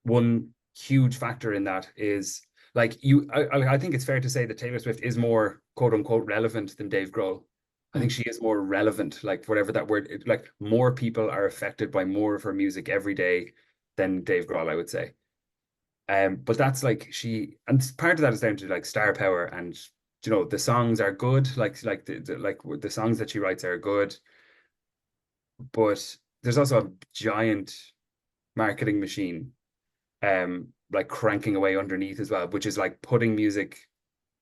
one huge factor in that is like I think it's fair to say that Taylor Swift is more quote unquote relevant than Dave Grohl. I think mm, she is more relevant, like whatever that word, like more people are affected by more of her music every day than Dave Grohl, I would say. But that's like and part of that is down to like star power, and the songs are good, like the songs that she writes are good, but there's also a giant marketing machine like cranking away underneath as well, which is like putting music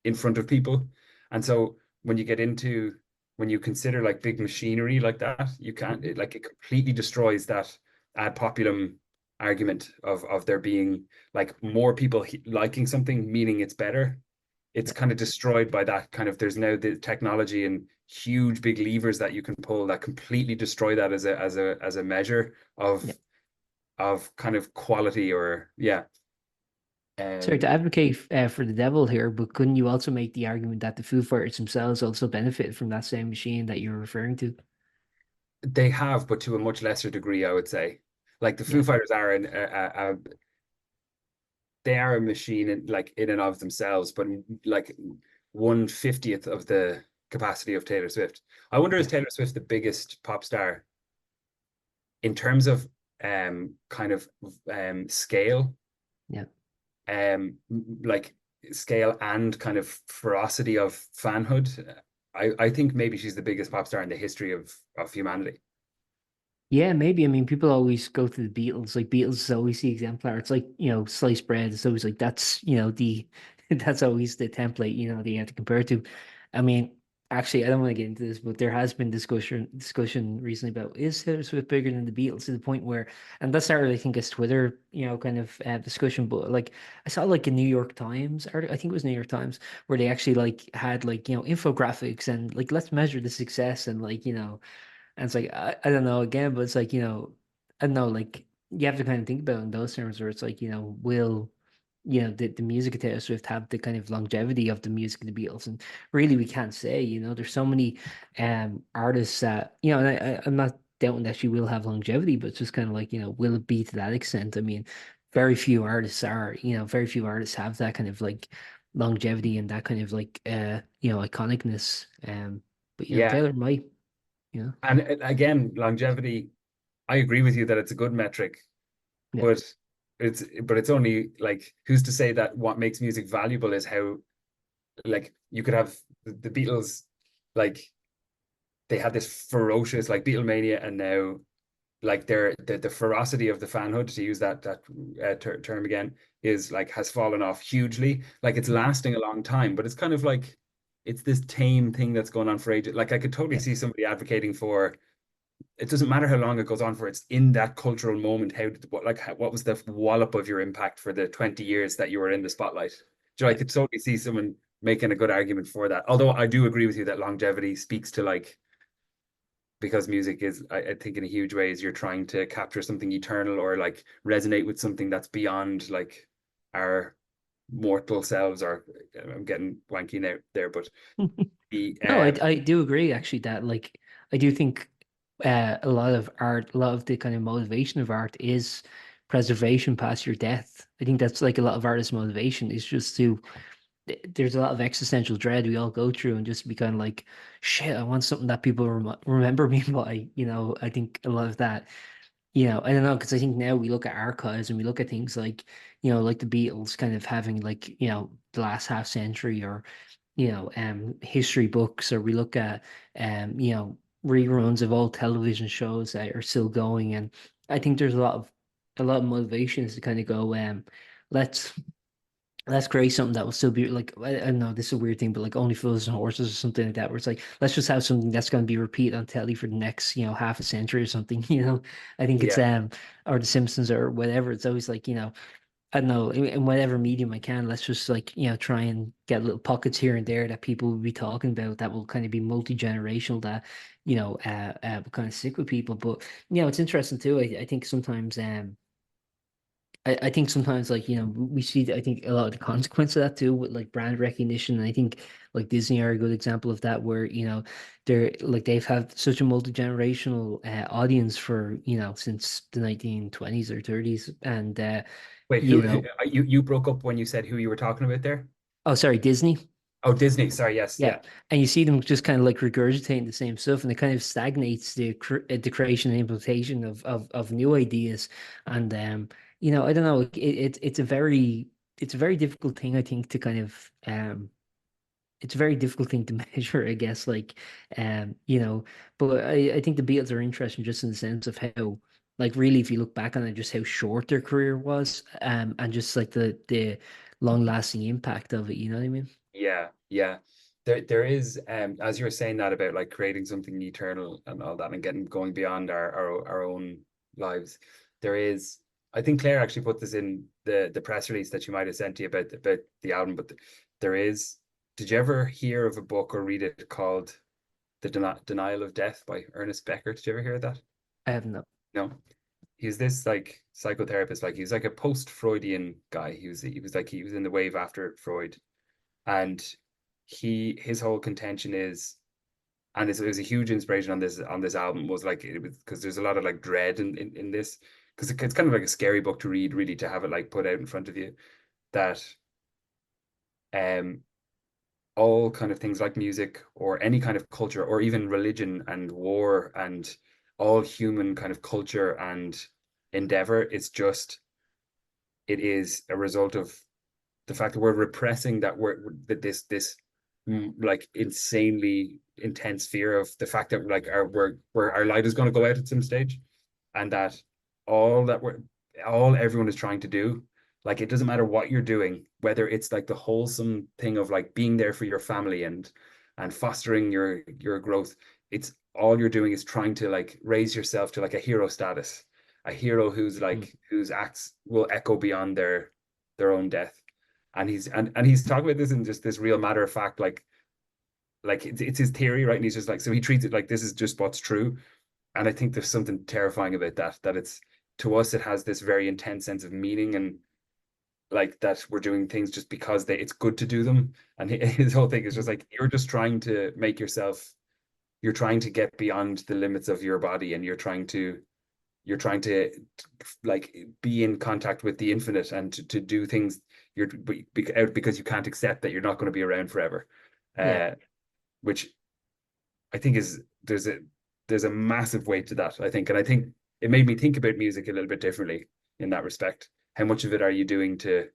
in front of people. And so when you get into when you consider like big machinery like that, you can't it completely destroys that ad populum argument of there being like more people liking something meaning it's better. it's Yeah. kind of destroyed by that kind of, there's now the technology and huge big levers that you can pull that completely destroy that as a measure Yeah. of kind of quality, or yeah. Sorry to Um advocate for the devil here, but couldn't you also make the argument that the Foo Fighters themselves also benefit from that same machine that you're referring to? they have, but to a much lesser degree, I would say. Like the Foo Yeah. Fighters are they are a machine in and of themselves, but like 1/50th of the capacity of Taylor Swift. I wonder, is Yeah. Taylor Swift the biggest pop star in terms of kind of scale, Yeah. like scale and kind of ferocity of fanhood? I think maybe she's the biggest pop star in the history of humanity. Yeah, maybe. I mean, people always go to the Beatles. Like Beatles is always the exemplar. It's like, sliced bread. It's always like that's, the that's always the template, that you have to compare to. I mean, actually, I don't want to get into this, but there has been discussion recently about is Taylor Swift bigger than the Beatles, to the point where, and that's not really, I think, a Twitter, kind of discussion, but like I saw like a New York Times article, I think it was New York Times, where they actually like had like, infographics and like let's measure the success and like, and it's like I don't know again, but it's like, I don't know, like you have to kind of think about it in those terms where it's like, will the music of Taylor Swift have the kind of longevity of the music of the Beatles? And really we can't say, there's so many artists that, and I'm not doubting that she will have longevity, but it's just kind of like, will it be to that extent? I mean, very few artists have that kind of like longevity and that kind of like iconicness. But Yeah, Taylor might. Yeah. and again, longevity. I agree with you that it's a good metric, Yeah. but it's only like, who's to say that what makes music valuable is how, like, you could have the Beatles, like they had this ferocious like Beatlemania, and now like the ferocity of the fanhood, to use that term again, is like has fallen off hugely. Like it's Mhm. lasting a long time, but it's kind of like it's this tame thing that's going on for ages. Like I could totally Yeah. see somebody advocating for, it doesn't matter how long it goes on for, it's in that cultural moment. What was the wallop of your impact for the 20 years that you were in the spotlight? So I Yeah. could totally see someone making a good argument for that. Although I do agree with you that longevity speaks to like, because music is, I think in a huge way, is you're trying to capture something eternal, or like resonate with something that's beyond like our mortal selves. Or I'm getting wanky now there, but the No, I do agree actually that like I do think a lot of art, a lot of the kind of motivation of art is preservation past your death. I think that's like a lot of artists' motivation is just to there's a lot of existential dread we all go through and just be kind of like, shit, I want something that people remember me by, I think a lot of that. I don't know, because I think now we look at archives and we look at things like, like the Beatles kind of having like, the last half century or, history books, or we look at, reruns of old television shows that are still going. And I think there's a lot of motivations to kind of go, let's let's create something that will still be like I don't know, this is a weird thing, but like Only Fools and Horses or something like that, where it's like let's just have something that's going to be repeated on telly for the next half a century or something. I think it's yeah, or The Simpsons or whatever. It's always like I don't know, in whatever medium I can, let's just like try and get little pockets here and there that people will be talking about that will kind of be multi-generational, that kind of stick with people. But it's interesting too. I think sometimes I think sometimes like we see I think a lot of the consequence of that too with like brand recognition, and I think like Disney are a good example of that, where they're like they've had such a multi-generational audience for since the 1920s or 30s, and wait, you know you broke up when you said who you were talking about there? oh, sorry, Disney. Oh, Disney. Sorry, yes, Yeah, yeah, and you see them just kind of like regurgitating the same stuff, and it kind of stagnates the creation and implementation of new ideas. And I don't know, it's a very difficult thing, I think, to kind of it's a very difficult thing to measure, I guess. Like but I think the Beatles are interesting just in the sense of how, like, really, if you look back on it, just how short their career was, and just like the long lasting impact of it. You know what I mean? yeah, yeah. There is, as you were saying that about like creating something eternal and all that, and getting going beyond our own lives. There is, I think Claire actually put this in the press release that you might have sent to you about the album, but there is did you ever hear of a book or read it called Denial of Death by Ernest Becker? Did you ever hear of that? I have not. No. He's this like psychotherapist, like he's like a post-Freudian guy. He was in the wave after Freud. And his whole contention is, and it was a huge inspiration on this album, was like it was because there's a lot of like dread in this, because it's kind of like a scary book to read, really, to have it like put out in front of you, that um all kind of things like music or any kind of culture or even religion and war and all human kind of culture and endeavor, it is a result of the fact that we're repressing that this like insanely intense fear of the fact that like our light is going to go out at some stage, and that all that we're all everyone is trying to do, like it doesn't matter what you're doing, whether it's like the wholesome thing of like being there for your family and fostering your growth. It's all you're doing is trying to like raise yourself to like a hero status, a hero who's Mm. like whose acts will echo beyond their own death. And he's talking about this in just this real matter of fact, like it's his theory, right? And he's just like, so he treats it like this is just what's true. And I think there's something terrifying about that it's, to us, it has this very intense sense of meaning, and like that we're doing things just because it's good to do them. And his whole thing is just Mm. like, you're just trying to make yourself, you're trying to get beyond the limits of your body, and you're trying to like be in contact with the infinite, and to do things because you can't accept that you're not going to be around forever. Yeah. uh which I think is, there's a massive weight to that, I think. And I think it made me think about music a little bit differently in that respect. How much of it are you doing to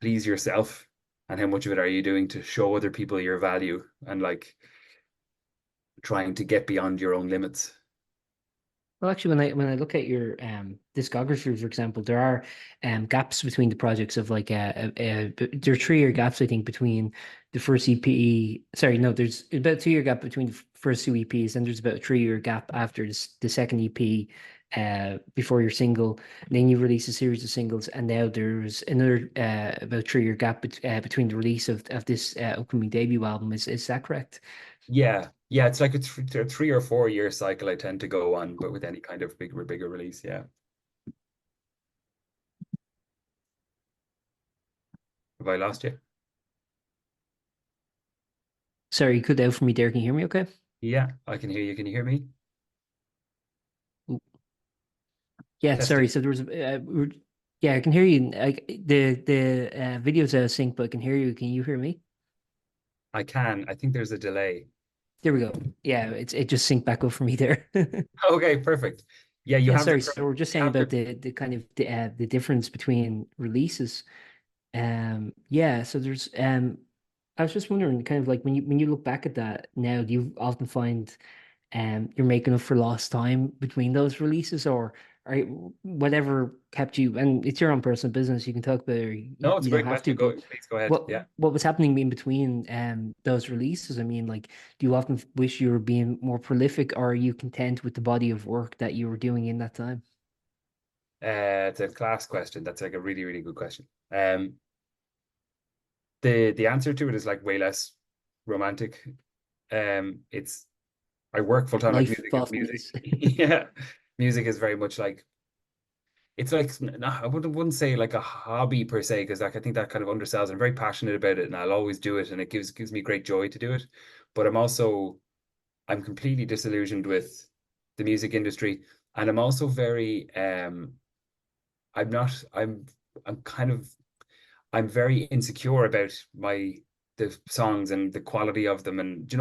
please yourself, and how much of it are you doing to show other people your value, and like trying to get beyond your own limits? Well, actually, when I look at your discography, for example, there are gaps between the projects of like there are 3 year gaps, I think, between the first EP. Sorry, no, there's about a 2 year gap between the first 2 EPs, and there's about a 3 year gap after the second EP, before your single. And then you release a series of singles, and now there's another about 3 year gap between the release of this upcoming debut album. Is that correct? Yeah, it's like a 3 or 4 year cycle I tend to go on, but with any kind of bigger release. Yeah. Have I lost you? Sorry, you cut out for me there. Can you hear me? Okay. Yeah, I can hear you. Can you hear me? Yeah, sorry. Testing. So there was, yeah, I can hear you. The video's out of sync, but I can hear you. Can you hear me? I can. I think there's a delay. There we go. Yeah, it just synced back up for me there. Okay, perfect. Yeah, Yeah, sorry. So we're just saying about the kind of the difference between releases. Yeah. So there's I was just wondering, kind of like when you look back at that now, do you often find you're making up for lost time between those releases, or whatever kept you, and it's your own personal business, you can talk about it, or No, it's you a don't great have to, question. Go, but please go ahead. Yeah. what was happening in between those releases? I mean, like, do you often wish you were being more prolific, or are you content with the body of work that you were doing in that time? It's a class question. That's like a really, really good question. The answer to it is like way less romantic. It's I work full time. Like Life music is often music. is. Yeah, music is very much like, it's like, no, I wouldn't say like a hobby per se, because like I think that kind of undersells. I'm very passionate about it, and I'll always do it, and it gives me great joy to do it. But I'm completely disillusioned with the music industry, and I'm also very I'm not I'm kind of I'm very insecure about the songs and the quality of them, and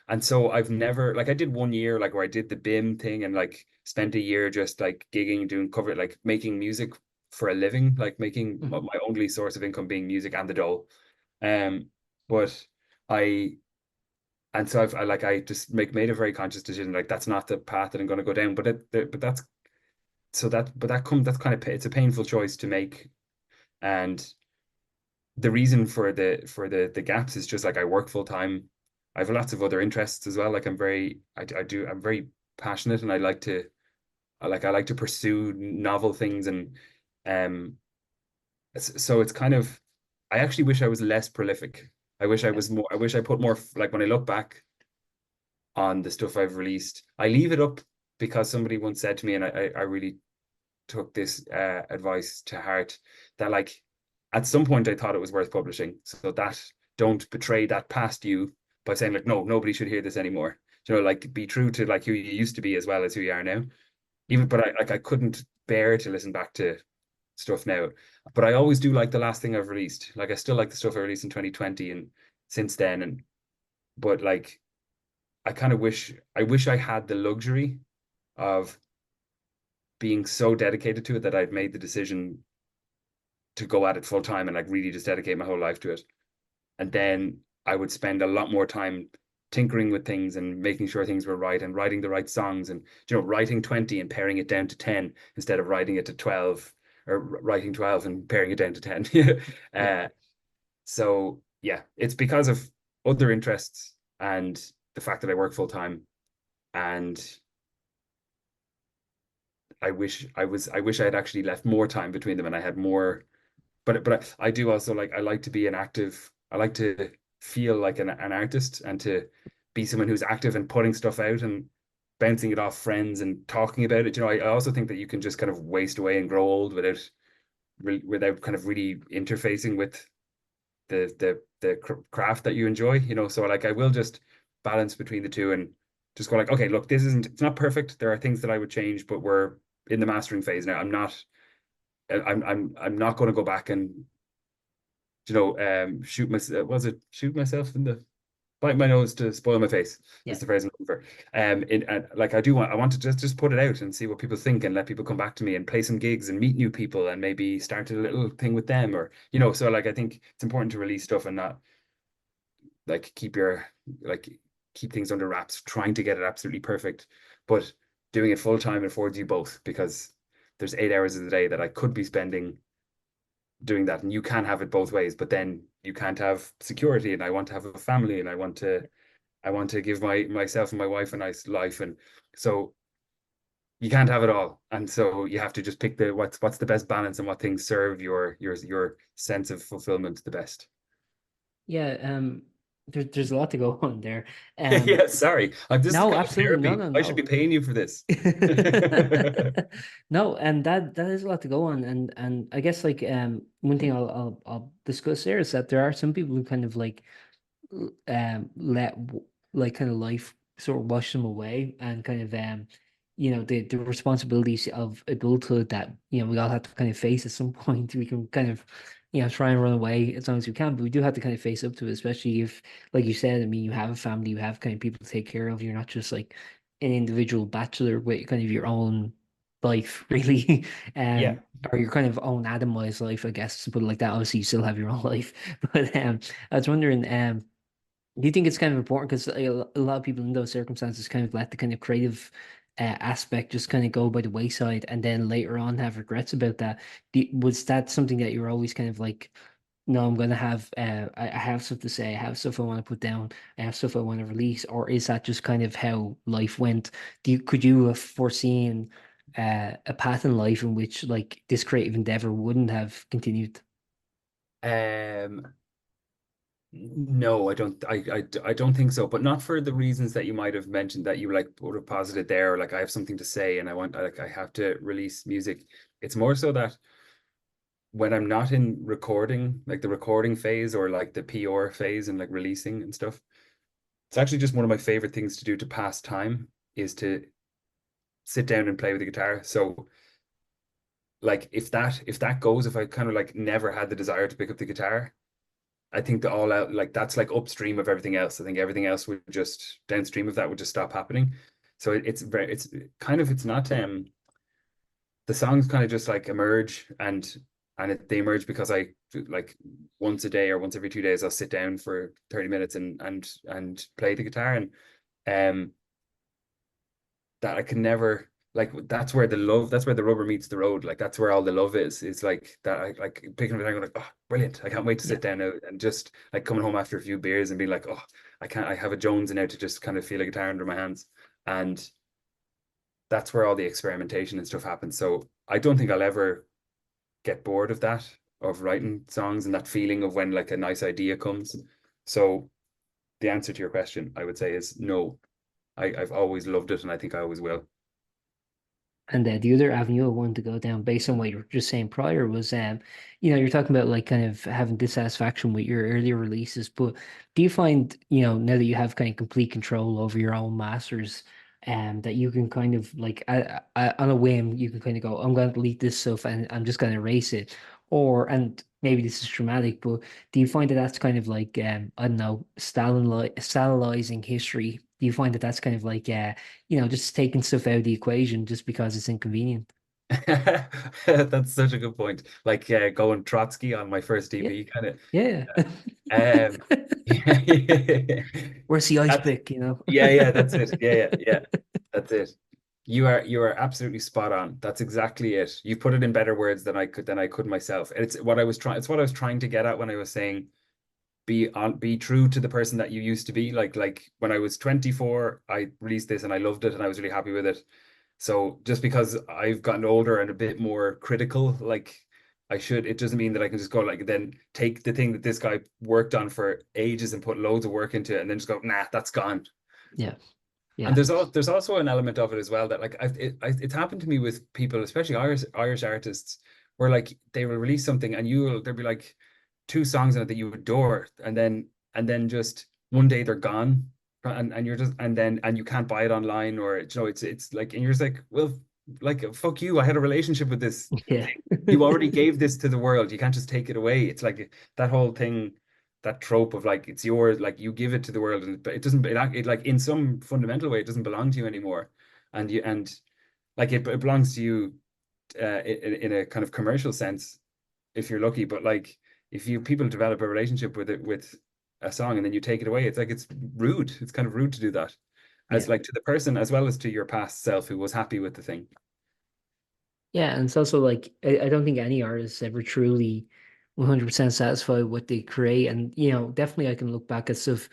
and so I've never, like, I did 1 year like where I did the BIM thing, and like spent a year just like gigging, doing cover, like making music for a living, like making Mhm. my only source of income being music and the dole. Um, but I and so I just made a very conscious decision, like that's not the path that I'm going to go down. But that's so that but that comes that's kind of, it's a painful choice to make. And the reason for the gaps is just like I work full time. I have lots of other interests as well. Like I'm very passionate, and I like to pursue novel things. And um so it's kind of, I actually wish I was less prolific. I wish I was more, I wish I put more, like when I look back on the stuff I've released, I leave it up because somebody once said to me, and I really took this advice to heart, that like at some point I thought it was worth publishing. So that don't betray that past you by saying like, no, nobody should hear this anymore. You know, like be true to like who you used to be as well as who you are now. Even, but I couldn't bear to listen back to stuff now. But I always do like the last thing I've released. Like I still like the stuff I released in 2020 and since then. And but like I kind of wish I had the luxury of being so dedicated to it that I'd made the decision to go at it full time and like really just dedicate my whole life to it. And then I would spend a lot more time tinkering with things and making sure things were right and writing the right songs and writing 20 and paring it down to 10 instead of writing it to 12 or writing 12 and paring it down to 10. Yeah. So yeah, it's because of other interests and the fact that I work full time, and I wish I had actually left more time between them and I had more. But I do also like, I like to be an active, I like to feel like an artist and to be someone who's active and putting stuff out and bouncing it off friends and talking about it. I also think that you can just kind of waste away and grow old without kind of really interfacing with the craft that you enjoy. So like I will just balance between the two and just go like, okay, look, it's not perfect. There are things that I would change, but we're in the mastering phase now. I'm not going to go back and shoot myself in the bite my nose to spoil my face Yeah. is the phrase I'm looking for. Like I want to just put it out and see what people think and let people come back to me and play some gigs and meet new people and maybe start a little thing with them, or so like I think it's important to release stuff and not like like keep things under wraps, trying to get it absolutely perfect, but doing it full time affords you both, because there's 8 hours of the day that I could be spending doing that, and you can have it both ways, but then you can't have security, and I want to have a family, and I want to give myself and my wife a nice life, and so you can't have it all, and so you have to just pick what's the best balance and what things serve your sense of fulfillment the best. Yeah. There's a lot to go on there. Yeah, sorry. This is No, called absolutely. No, therapy. no, I should be no. paying you for this. No, and that is a lot to go on, and I guess like one thing I'll discuss there is that there are some people who kind of like let like kind of life sort of wash them away, and kind of the responsibilities of adulthood that we all have to kind of face at some point. We can kind of try and run away as long as we can, but we do have to kind of face up to it, especially if, like you said, I mean, you have a family, you have kind of people to take care of. You're not just like an individual bachelor with kind of your own life, really. Yeah. Or your kind of own atomized life, I guess, to put it like that. Obviously you still have your own life. But I was wondering, do you think it's kind of important because a lot of people in those circumstances kind of let the kind of creative aspect just kind of go by the wayside, and then later on have regrets about that? Was that something that you were always kind of like, no, I'm gonna have I have stuff to say, I have stuff I want to put down, I have stuff I want to release, or is that just kind of how life went? Could you have foreseen a path in life in which like this creative endeavor wouldn't have continued? Um, no, I don't think so, but not for the reasons that you might have mentioned that you like would have posited there. Like I have something to say and I have to release music. It's more so that when I'm not in recording, like the recording phase or like the PR phase and like releasing and stuff, it's actually just one of my favorite things to do to pass time is to sit down and play with the guitar. So like if that goes, if I kind of like never had the desire to pick up the guitar, I think the all out like that's like upstream of everything else. I think everything else would just downstream of that would just stop happening. So it's kind of it's not the songs kind of just like emerge, they emerge because I like once a day or once every 2 days I'll sit down for 30 minutes and play the guitar, and um that I can never like that's where the rubber meets the road. Like that's where all the love is. It's like that I like picking up the guitar and going like, oh brilliant. I can't wait to Yeah. sit down now, and just like coming home after a few beers and being like, oh, I have a Jones now to just kind of feel a guitar under my hands. And that's where all the experimentation and stuff happens. So I don't think I'll ever get bored of that, of writing songs and that feeling of when like a nice idea comes. So the answer to your question, I would say, is no. I've always loved it, and I think I always will. And the other avenue I wanted to go down, based on what you were just saying prior, was you're talking about like kind of having dissatisfaction with your earlier releases, but do you find, now that you have kind of complete control over your own masters, that you can kind of like on a whim, you can kind of go, I'm going to delete this stuff and I'm just going to erase it, and maybe this is traumatic, but do you find that that's kind of like I don't know, Stalinizing history? Do you find that that's kind of like just taking stuff out of the equation just because it's inconvenient? That's such a good point. Like going Trotsky on my first Yeah, EP, kind of. yeah. Um, yeah, Where's the ice that's pick, you know? yeah, that's it. Yeah, that's it. You are absolutely spot on. That's exactly it. You put it in better words than I could myself. It's what I was trying to get at when I was saying be true to the person that you used to be. Like when I was 24, I released this and I loved it and I was really happy with it. So just because I've gotten older and a bit more critical, like it doesn't mean that I can just go like then take the thing that this guy worked on for ages and put loads of work into it and then just go, nah, that's gone. Yeah, And yeah, there's also an element of it as well that like it's happened to me with people, especially Irish artists, where like they will release something and there'll be like two songs in it that you adore, and then just one day they're gone, and you're just and you can't buy it online, or it's like, and you're just like, well, like fuck you, I had a relationship with this yeah, thing. You already gave this to the world. You can't just take it away. It's like that whole thing, that trope of like it's yours, like you give it to the world, but it doesn't. It like in some fundamental way, it doesn't belong to you anymore, and like it belongs to you in a kind of commercial sense if you're lucky. But like if you people develop a relationship with it with a song and then you take it away, it's like it's rude. It's kind of rude to do that, as yeah. like to the person as well as to your past self who was happy with the thing. Yeah, and it's also like I don't think any artist is ever truly 100% satisfied with what they create. And definitely I can look back at stuff,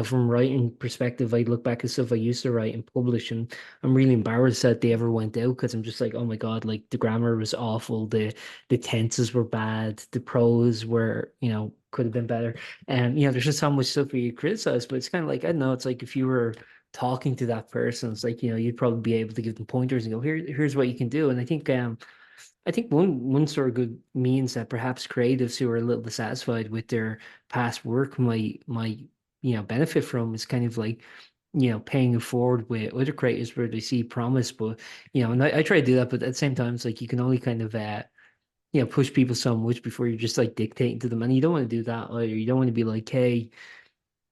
from writing perspective, I look back at stuff I used to write and publish, and I'm really embarrassed that they ever went out because I'm just like, oh my God, like the grammar was awful, the tenses were bad, the prose were, could have been better. And there's just so much stuff we criticize, but it's kind of like, I don't know, it's like if you were talking to that person, it's like, you'd probably be able to give them pointers and go, here's what you can do. And I think one sort of good means that perhaps creatives who are a little dissatisfied with their past work might benefit from is kind of like paying it forward with other creators where they see promise. But and I try to do that, but at the same time it's like you can only kind of push people so much before you're just like dictating to them, and you don't want to do that either. You don't want to be like, hey,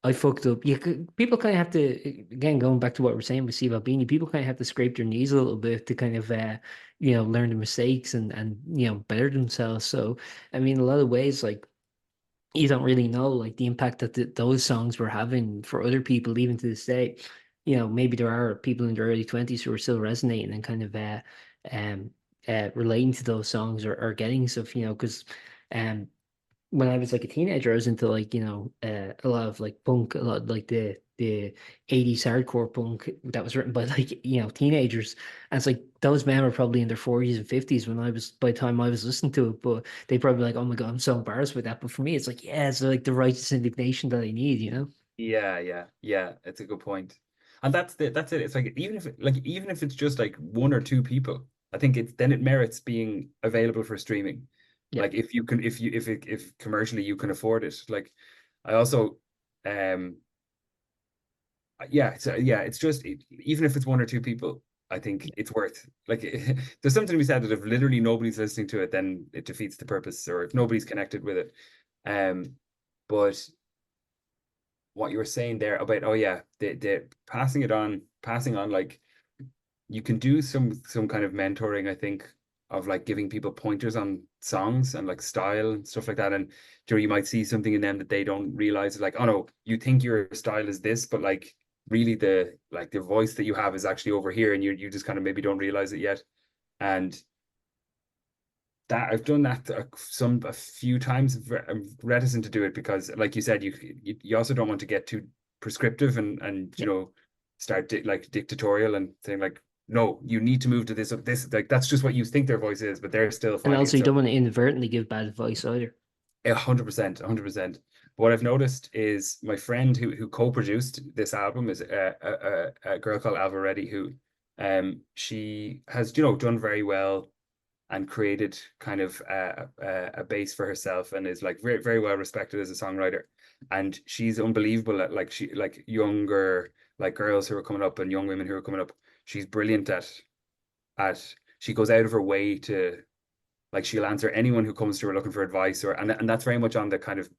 I fucked up. People kind of have to, again, going back to what we're saying with Steve Albini, people kind of have to scrape their knees a little bit to kind of, learn the mistakes and better themselves. So, I mean, a lot of ways, like, you don't really know, like, the impact that those songs were having for other people, even to this day. Maybe there are people in their early 20s who are still resonating and kind of, um, relating to those songs or getting stuff, because, um, when I was like a teenager, I was into like, a lot of like punk, a lot of, like the 80s hardcore punk that was written by like, teenagers. And it's like those men were probably in their 40s and 50s by the time I was listening to it, but they probably like, oh my God, I'm so embarrassed with that. But for me, it's like, yeah, it's like the righteous indignation that I need. Yeah, it's a good point. And that's it. It's like even if it's just like one or two people, I think it merits being available for streaming. Yeah. Like if you can if commercially you can afford it. Like I also um yeah, it's just even if it's one or two people, I think it's worth like there's something to be said that if literally nobody's listening to it, then it defeats the purpose, or if nobody's connected with it. Um, but what you were saying there about, oh yeah, the passing on, like you can do some kind of mentoring, I think, of like giving people pointers on songs and like style and stuff like that. And you might see something in them that they don't realize, like, oh no, you think your style is this, but like really the voice that you have is actually over here, and you just kind of maybe don't realize it yet. And that I've done that a few times. I'm reticent to do it because, like you said, you also don't want to get too prescriptive and Yeah. start like dictatorial and saying like, no, you need to move to this, like that's just what you think their voice is, but they're still And finding also it you so don't want to inadvertently give bad advice either. 100%, 100%. what I've noticed is my friend who co-produced this album is a girl called Alvaretti who she has, you know, done very well and created kind of a base for herself and is like very, very well respected as a songwriter. And she's unbelievable at like she like younger like girls who are coming up and young women who are coming up. She's brilliant at she goes out of her way to like she'll answer anyone who comes to her looking for advice or and that's very much on the kind of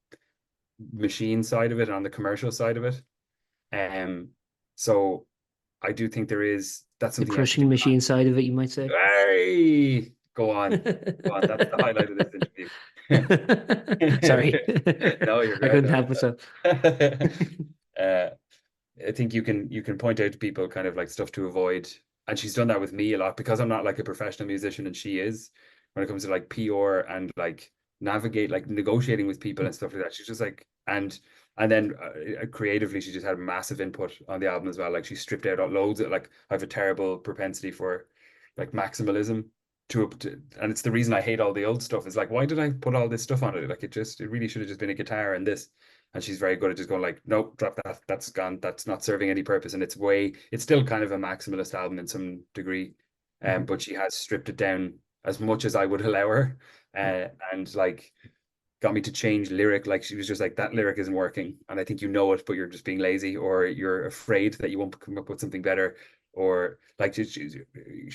machine side of it, on the commercial side of it. So I do think there is that's The something you have to do. crushing machine side of it, you might say. Hey, go on. Go on. That's the highlight of this interview. Sorry, No, you're I great. couldn't help myself. uh, I think you can point out to people kind of like stuff to avoid. And she's done that with me a lot because I'm not like a professional musician and she is when it comes to like PR and like navigate like negotiating with people and stuff like that. She's just like and then creatively she just had massive input on the album as well. Like she stripped out loads of like I have a terrible propensity for like maximalism and it's the reason I hate all the old stuff. Is like why did I put all this stuff on it? Like it really should have just been a guitar and this and she's very good at just going like, nope, drop that. That's gone. That's not serving any purpose. And it's still kind of a maximalist album in some degree, but she has stripped it down as much as I would allow her, and like got me to change lyric. Like she was just like that lyric isn't working, and I think you know it, but you're just being lazy, or you're afraid that you won't come up with something better, or like she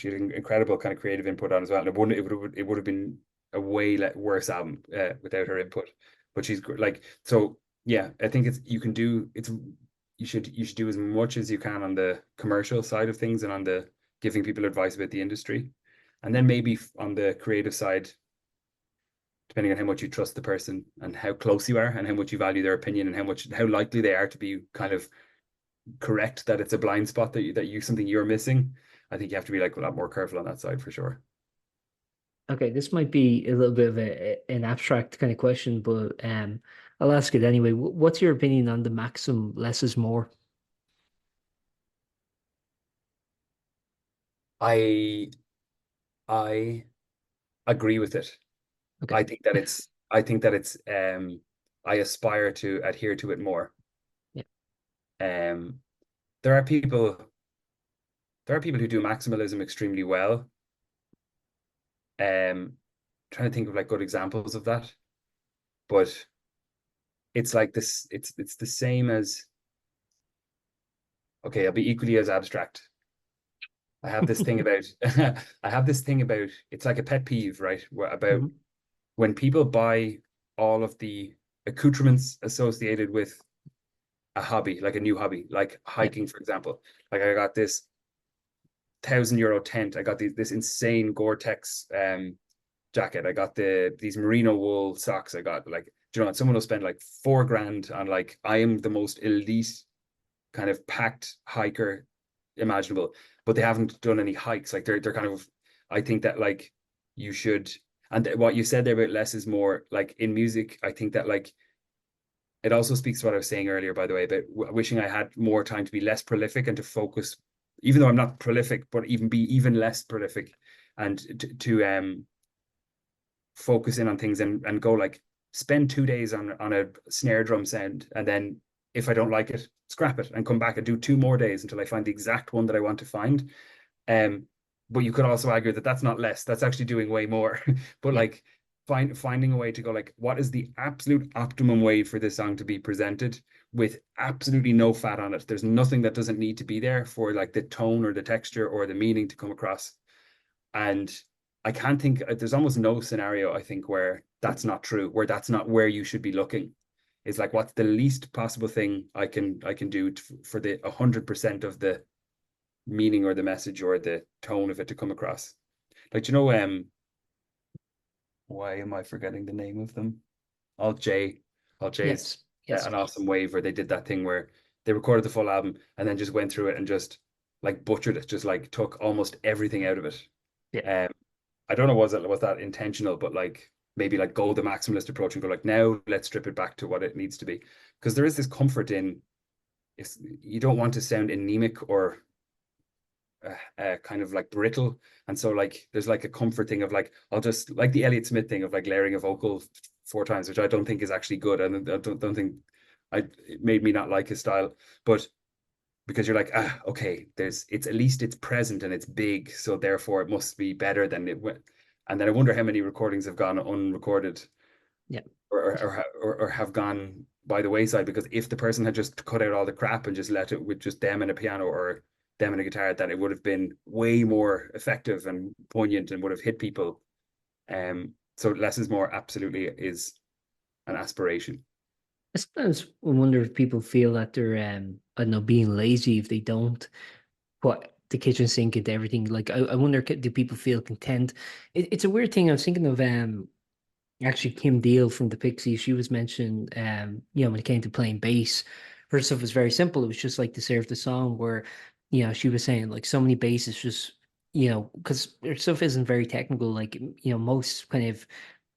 had incredible kind of creative input on as well. And it would have been a way worse album without her input. But she's like so yeah, I think you should do as much as you can on the commercial side of things and on the giving people advice about the industry. And then maybe on the creative side, depending on how much you trust the person and how close you are and how much you value their opinion and how likely they are to be kind of correct that it's a blind spot that you something you're missing. I think you have to be like a lot more careful on that side for sure. Okay, this might be a little bit of an abstract kind of question, but I'll ask it anyway. What's your opinion on the maxim less is more? I I agree with it. Okay. I think that it's I aspire to adhere to it more. Yeah. Um there are people there are people who do maximalism extremely well. Trying to think of like good examples of that. But it's like this, it's the same as okay, I'll be equally as abstract. I have this thing about I have this thing about it's like a pet peeve, right? About Mhm. when people buy all of the accoutrements associated with a hobby, like a new hobby, like Yeah. hiking, for example. Like I got this €1,000 tent. I got this insane Gore-Tex jacket. I got these merino wool socks. I got like, do you know, someone will spend like 4 grand on like I am the most elite kind of packed hiker imaginable, but they haven't done any hikes. Like they're kind of I think that like you should and what you said there about less is more like in music, I think that like it also speaks to what I was saying earlier, by the way, about wishing I had more time to be less prolific and to focus, even though I'm not prolific, but even be even less prolific and to focus in on things and go like spend 2 days on a snare drum sound and then if I don't like it, scrap it and come back and do 2 more days until I find the exact one that I want to find. Um, but you could also argue that that's not less, that's actually doing way more. But Yeah. like finding a way to go like, what is the absolute optimum way for this song to be presented with absolutely no fat on it? There's nothing that doesn't need to be there for like the tone or the texture or the meaning to come across. And I can't think, there's almost no scenario, I think, where that's not true, where that's not where you should be looking. It's like, what's the least possible thing I can do for the 100% of the meaning or the message or the tone of it to come across. Like, you know, why am I forgetting the name of them? Alt J, Alt J's Yes. Yes. an awesome wave where they did that thing where they recorded the full album and then just went through it and just like butchered it, just like took almost everything out of it. Yeah. Um, I don't know was that intentional, but like maybe like go the maximalist approach and go like now let's strip it back to what it needs to be, because there is this comfort in if you don't want to sound anemic or kind of like brittle, and so like there's like a comfort thing of like I'll just like the Elliott Smith thing of like layering a vocal four times, which I don't think is actually good. And I don't think it made me not like his style. But because you're like, okay, it's at least it's present and it's big, so therefore it must be better than it went. And then I wonder how many recordings have gone unrecorded, Yeah. or have gone by the wayside, because if the person had just cut out all the crap and just let it with just them and a piano or them and a guitar, that it would have been way more effective and poignant and would have hit people. So less is more absolutely is an aspiration. I sometimes wonder if people feel that they're, I don't know, being lazy if they don't put the kitchen sink into everything. Like, I wonder, do people feel content? It's a weird thing. I was thinking of actually Kim Deal from the Pixies. She was mentioned, when it came to playing bass, her stuff was very simple. It was just like to serve the song. Where, she was saying like so many basses just, because her stuff isn't very technical. Like, most kind of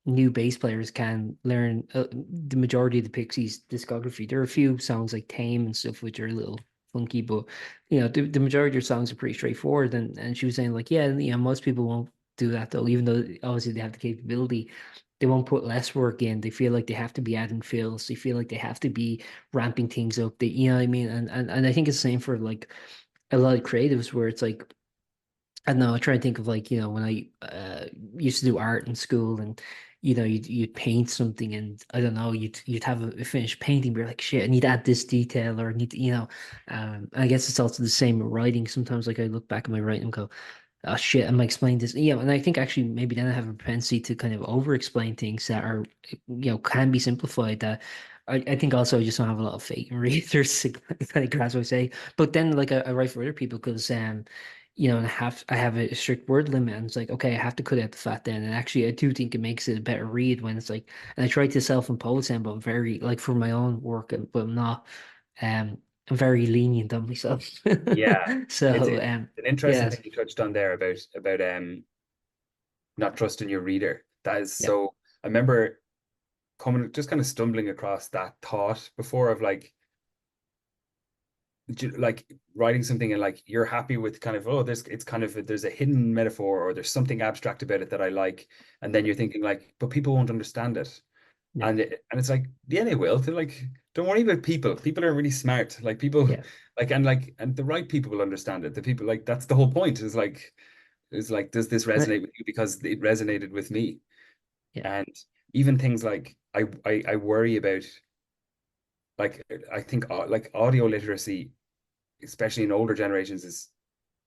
new bass players can learn the majority of the Pixies discography. There are a few songs like Tame and stuff which are a little funky, but the majority of your songs are pretty straightforward. And she was saying like, yeah, most people won't do that though, even though obviously they have the capability. They won't put less work in. They feel like they have to be adding fills. They feel like they have to be ramping things up. They, you know what I mean? And I think it's the same for like a lot of creatives where it's like, I don't know, I try and think of like, when I used to do art in school and, you'd paint something and I don't know, you'd have a finished painting, but you're like, shit, I need to add this detail or I need to, I guess it's also the same with writing. Sometimes like I look back at my writing and go, oh shit, am I explaining this? Yeah, and I think actually maybe then I have a propensity to kind of over explain things that are, can be simplified that I think also I just don't have a lot of faith in readers to kind of grasp what I say. But then like I write for other people because and I have a strict word limit, and it's like, okay, I have to cut out the fat then. And actually, I do think it makes it a better read when it's like, and I try to self-impose them, but I'm very like for my own work, but I'm not. I'm very lenient on myself. Yeah, So, it's an interesting yeah, thing you touched on there about not trusting your reader. That is yeah, so. I remember coming just kind of stumbling across that thought before of like writing something and like you're happy with kind of, oh, it's kind of there's a hidden metaphor or there's something abstract about it that I like, and then you're thinking like, but people won't understand it. yeah, And it's like, yeah, they will. They're like, don't worry about people. People are really smart. Like people, yeah, and the right people will understand it. The people, like, that's the whole point. Is like, does this I- resonate with you? Because it resonated with me. yeah, And even things like I worry about, like, I think like audio literacy, especially in older generations, is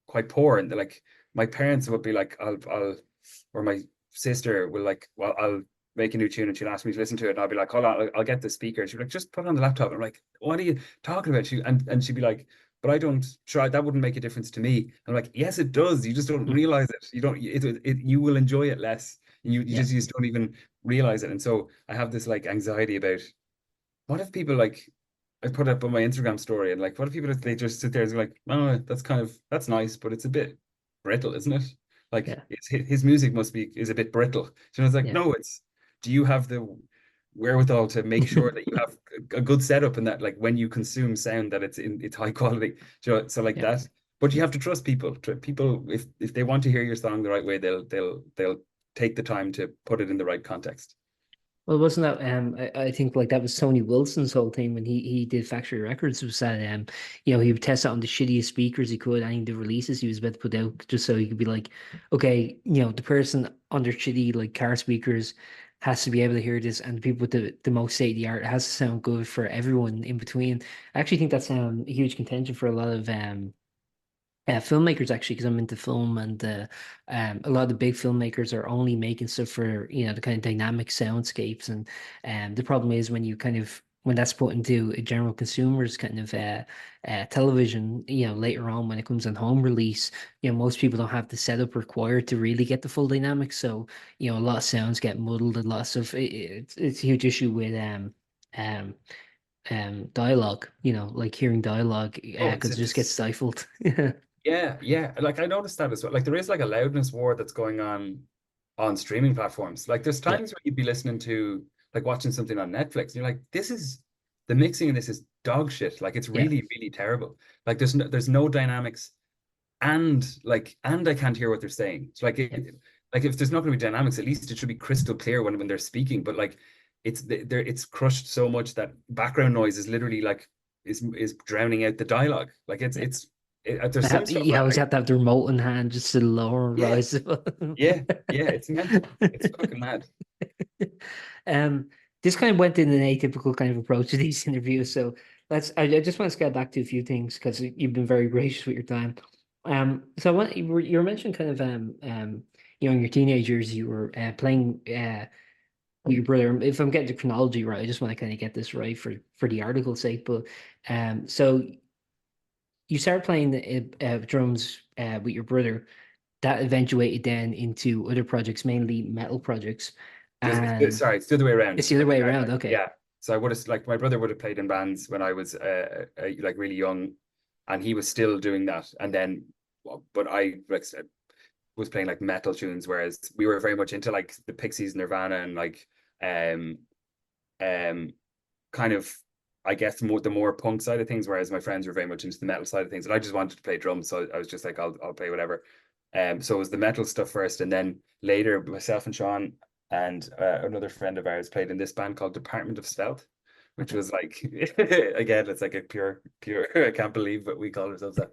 quite poor. And like my parents would be like, or my sister will like, well, I'll make a new tune and she'll ask me to listen to it. And I'll be like, hold on, I'll get the speaker. She'll be like, just put it on the laptop. I'm like, what are you talking about? And she'd be like, but I don't try. That wouldn't make a difference to me. I'm like, yes, it does. You just don't mm, realize it. You don't, you will enjoy it less. yeah, You just don't even realize it. And so I have this like anxiety about, what if people like, I put up on my Instagram story and like, what if people, they just sit there and like, oh, that's nice, but it's a bit brittle, isn't it? Like yeah, it's his music is a bit brittle. So it's like, yeah, no, do you have the wherewithal to make sure that you have a good setup and that like when you consume sound that it's high quality. So like yeah. that. But you have to trust people. People, if they want to hear your song the right way, they'll take the time to put it in the right context. Well, wasn't that I think like that was Tony Wilson's whole thing when he did Factory Records was that he would test out on the shittiest speakers he could, any of the releases he was about to put out, just so he could be like, okay, the person on their shitty like car speakers has to be able to hear this, and the people with the most state of the art, it has to sound good for everyone in between. I actually think that's a huge contention for a lot of filmmakers actually, because I'm into film, and a lot of the big filmmakers are only making stuff for the kind of dynamic soundscapes, and the problem is when you kind of when that's put into a general consumer's kind of television, later on when it comes on home release, most people don't have the setup required to really get the full dynamics, so a lot of sounds get muddled, a lot of stuff. It's a huge issue with um dialogue, like hearing dialogue, Oh, because it just gets stifled. yeah. Like I noticed that as well. Like there is like a loudness war that's going on streaming platforms. Like there's Yeah, times where you'd be listening to like watching something on Netflix, and you're like, this is the mixing in this is dog shit. Like it's yeah, really, really terrible. Like there's no dynamics, and I can't hear what they're saying. It's like yeah, like if there's not going to be dynamics, at least it should be crystal clear when they're speaking. But like it's crushed so much that background noise is literally like is drowning out the dialogue. Like Yeah. there's some stuff You that always have to have the remote in hand just to lower and yeah, rise. yeah, it's mental. It's fucking mad. Um, this kind of went in an atypical kind of approach to these interviews. So I just want to scale back to a few things because you've been very gracious with your time. So I want you were mentioning kind of in your teenage years you were playing with your brother. If I'm getting the chronology right, I just want to kind of get this right for the article's sake. But so you started playing the drums with your brother. That eventuated then into other projects, mainly metal projects, and Sorry, it's the other way around. it's the other way Yeah, around. Okay. yeah. So I would have like my brother would have played in bands when I was like really young, and he was still doing that. And then, but I like was playing like metal tunes, whereas we were very much into like the Pixies, Nirvana, and like um um kind of I guess more the more punk side of things, whereas my friends were very much into the metal side of things, and I just wanted to play drums, so I was just like I'll play whatever. So it was the metal stuff first, and then later myself and Sean and another friend of ours played in this band called Department of Stealth, which Okay. was like again it's like a pure I can't believe what we call ourselves that,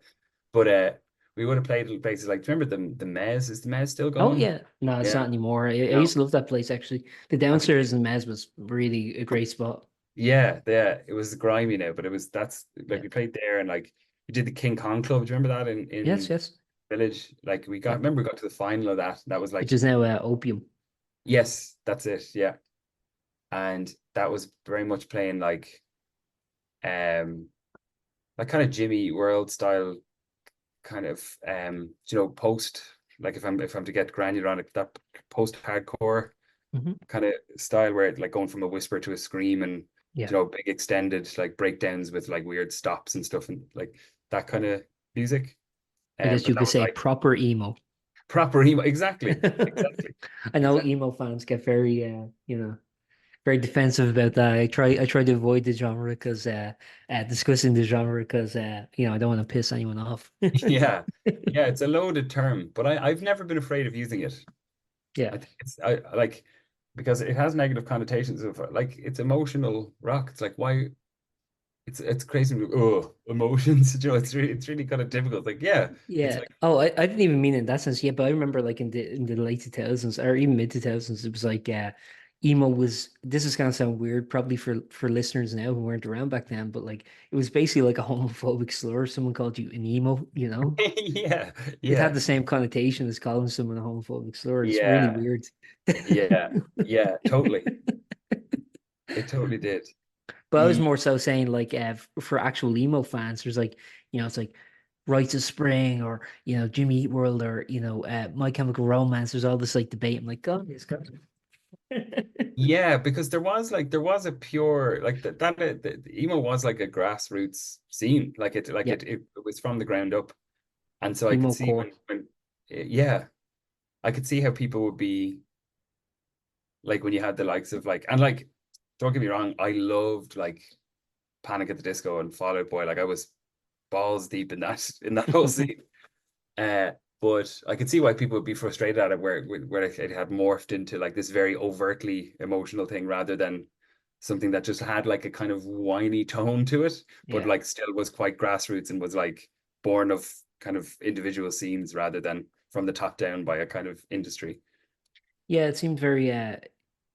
but we would have played in places like do you remember the Mez? Is the Mez still Oh going? yeah, no, it's Yeah, not anymore. I no, used to love that place actually. The I think downstairs in Mez was really a great spot. yeah, it was grimy now, but it was that's like Yeah. we played there and like we did the King Kong Club. Do you remember that Yes, in yes. Village? Like Yeah. remember we got to the final of that. That was Which like is now Opium. yes, that's it. Yeah, and that was very much playing um like kind of Jimmy World style kind of post like if I'm to get granular on it that post hardcore Hmm. kind of style where it like going from a whisper to a scream and Yeah. big extended like breakdowns with like weird stops and stuff and like that kind of music. I guess But you that could was say like proper emo. proper emo. Exactly, exactly, I know exactly. emo fans get very very defensive about that. I try to avoid the genre because discussing the genre because I don't want to piss anyone off. Yeah, yeah. It's a loaded term, but I've never been afraid of using it. Yeah. I think I like because it has negative connotations of like it's emotional rock. It's like why it's crazy. Oh, emotions. It's really kind of difficult. Like yeah, it's Yeah. like Oh, I didn't even mean it in that sense. Yeah, but I remember like in the late 2000s or even mid 2000s, it was like emo was this is gonna sound weird probably for listeners now who weren't around back then, but like it was basically like a homophobic slur. Someone called you an emo. yeah, It had yeah, the same connotation as calling someone a homophobic slur. It's really yeah, weird. yeah, yeah. Totally, it totally did. But I was The more so saying like for actual emo fans, there's like, it's like Rites of Spring or Jimmy Eat World or My Chemical Romance. There's all this like debate. I'm like, God, it's got Yeah, because there was a pure like the emo was like a grassroots scene. Like it like yeah, it was from the ground up. And so I could emo see core. when yeah, I could see how people would be like when you had the likes of like and like don't get me wrong, I loved like Panic at the Disco and Fall Out Boy. Like I was balls deep in that whole scene. Uh, but I could see why people would be frustrated at it, where it had morphed into like this very overtly emotional thing rather than something that just had like a kind of whiny tone to it, but Yeah. like still was quite grassroots and was like born of kind of individual scenes rather than from the top down by a kind of industry. Yeah, it seemed very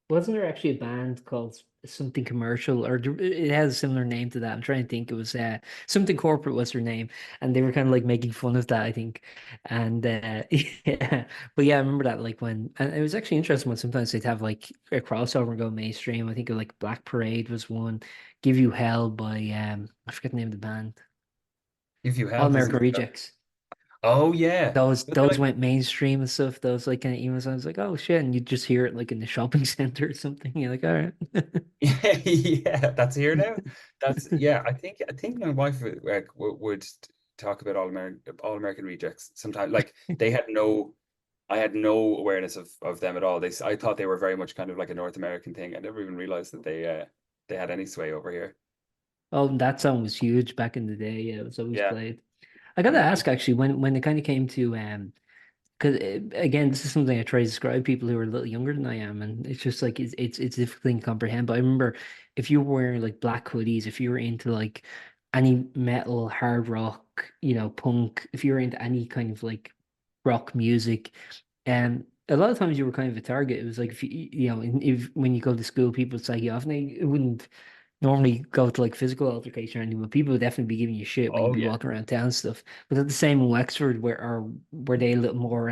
wasn't there actually a band called something commercial or it has a similar name to that? I'm trying to think. It was something corporate was their name, and they were kind of like making fun of that, I think. And yeah, but yeah, I remember that like and it was actually interesting when sometimes they'd have like a crossover and go mainstream. I think of like Black Parade was one, Give You Hell by I forget the name of the band, If you All have American doesn't Rejects. oh yeah. Those But they're those like went mainstream and stuff. Those like kind of emo songs, like oh shit, and you just hear it like in the shopping center or something. You're like, all right. yeah, that's here now. That's yeah. I think my wife would talk about All American Rejects sometimes. Like they had no, I had no awareness of them at all. I thought they were very much kind of like a North American thing. I never even realized that they had any sway over here. Oh, that song was huge back in the day. Yeah, it was always Yeah, played. I gotta and ask actually, when it kind of came to because again, this is something I try to describe to people who are a little younger than I am, and it's just like it's difficult thing to comprehend. But I remember if you were wearing like black hoodies, if you were into like any metal, hard rock, punk, if you were into any kind of like rock music, and a lot of times you were kind of a target. It was like if if when you go to school, people would slag you off, and it wouldn't normally go to like physical altercation or anything, but people would definitely be giving you shit when you'd Oh be yeah. walking around town and stuff. Was that the same in Wexford, or were they a little more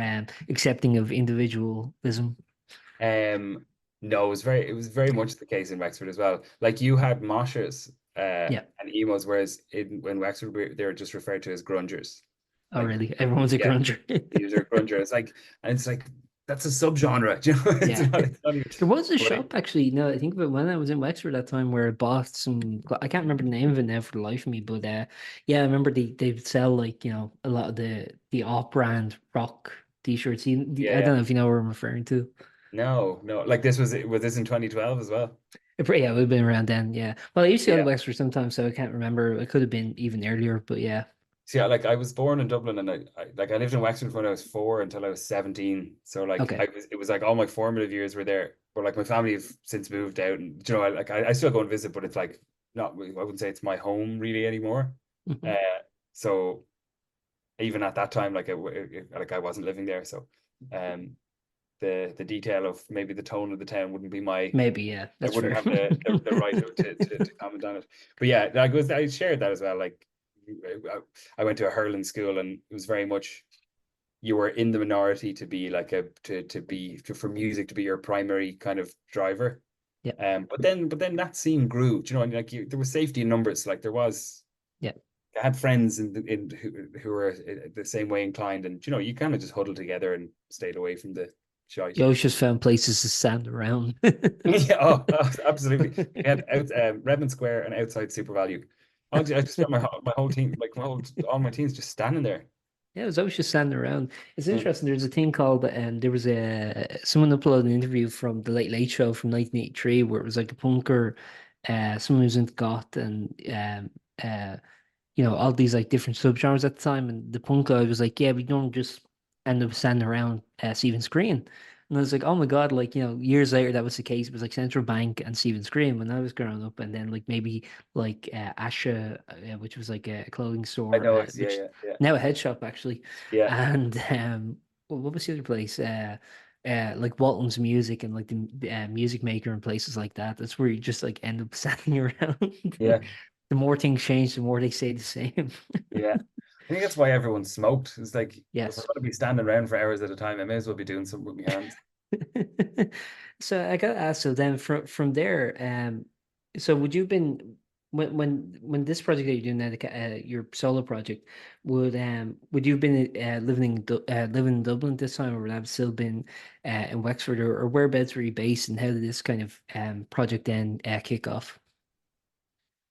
accepting of individualism? Um, no, it was very much the case in Wexford as well. Like you had moshers Yeah. and emos, whereas in Wexford they were just referred to as grungers. Oh, Like really? Everyone's a yeah, grunger. these are grungers. And it's like that's a subgenre. You know, it's Yeah. not. It's not even, There was a but shop actually. No, I think of it when I was in Wexford that time where I bought some. I can't remember the name of it now for the life of me, but yeah, I remember they'd sell like a lot of the off-brand rock t-shirts. yeah, I yeah. don't know if you know what I'm referring to. No, no. Like this in 2012 as well. Yeah, it would have been around then. Yeah. Well, I used to go to Yeah. Wexford sometimes, so I can't remember. It could have been even earlier, but yeah. See, I was born in Dublin, and I lived in Wexford when I was 4 until I was 17. So like Okay. it was like all my formative years were there. But like my family have since moved out, and I still go and visit, but it's like not. I wouldn't say it's my home really anymore. Hmm. Uh, so even at that time, like I wasn't living there, so um, the detail of maybe the tone of the town wouldn't be my. Maybe, yeah, I that's wouldn't fair. have the right to comment on it. But yeah, I shared that as well. Like I went to a hurling school, and it was very much you were in the minority to be like for music to be your primary kind of driver. Yeah, But then that scene grew. Do you know, and like there was safety in numbers. Like there was, yeah. I had friends in who were the same way inclined, and you kind of just huddled together and stayed away from the shite. You always just found places to stand around. Yeah, absolutely. We had Redmond Square and outside Super Value. I just spent my whole team, like all my teams, just standing there. Yeah, it was always just standing around. It's Mm. interesting. There's a thing called there was a someone uploaded an interview from the Late Late Show from 1983 where it was like a punker, someone who's into goth and all these like different subgenres at the time. And the punk guy was like, yeah, we don't just end up standing around Stephen Screen. And I was like, oh my God, like, years later that was the case. It was like Central Bank and Stephen Screen when I was growing up. And then like maybe like Asha, which was like a clothing I store, know it's yeah, which yeah, yeah, now a head shop actually. yeah, And what was the other place? Like Walton's Music and like the music maker and places like that. That's where you just like end up standing around. yeah, The more things change, the more they stay the same. yeah. I think that's why everyone smoked. It's like if I'm Yes. gonna be standing around for hours at a time, I may as well be doing something with my hands. So I got to ask, so then from there, so would you have been when this project that you're doing now, your solo project, would you have been living in Dublin this time, or would have still been in Wexford, or whereabouts were you based, and how did this kind of project then kick off?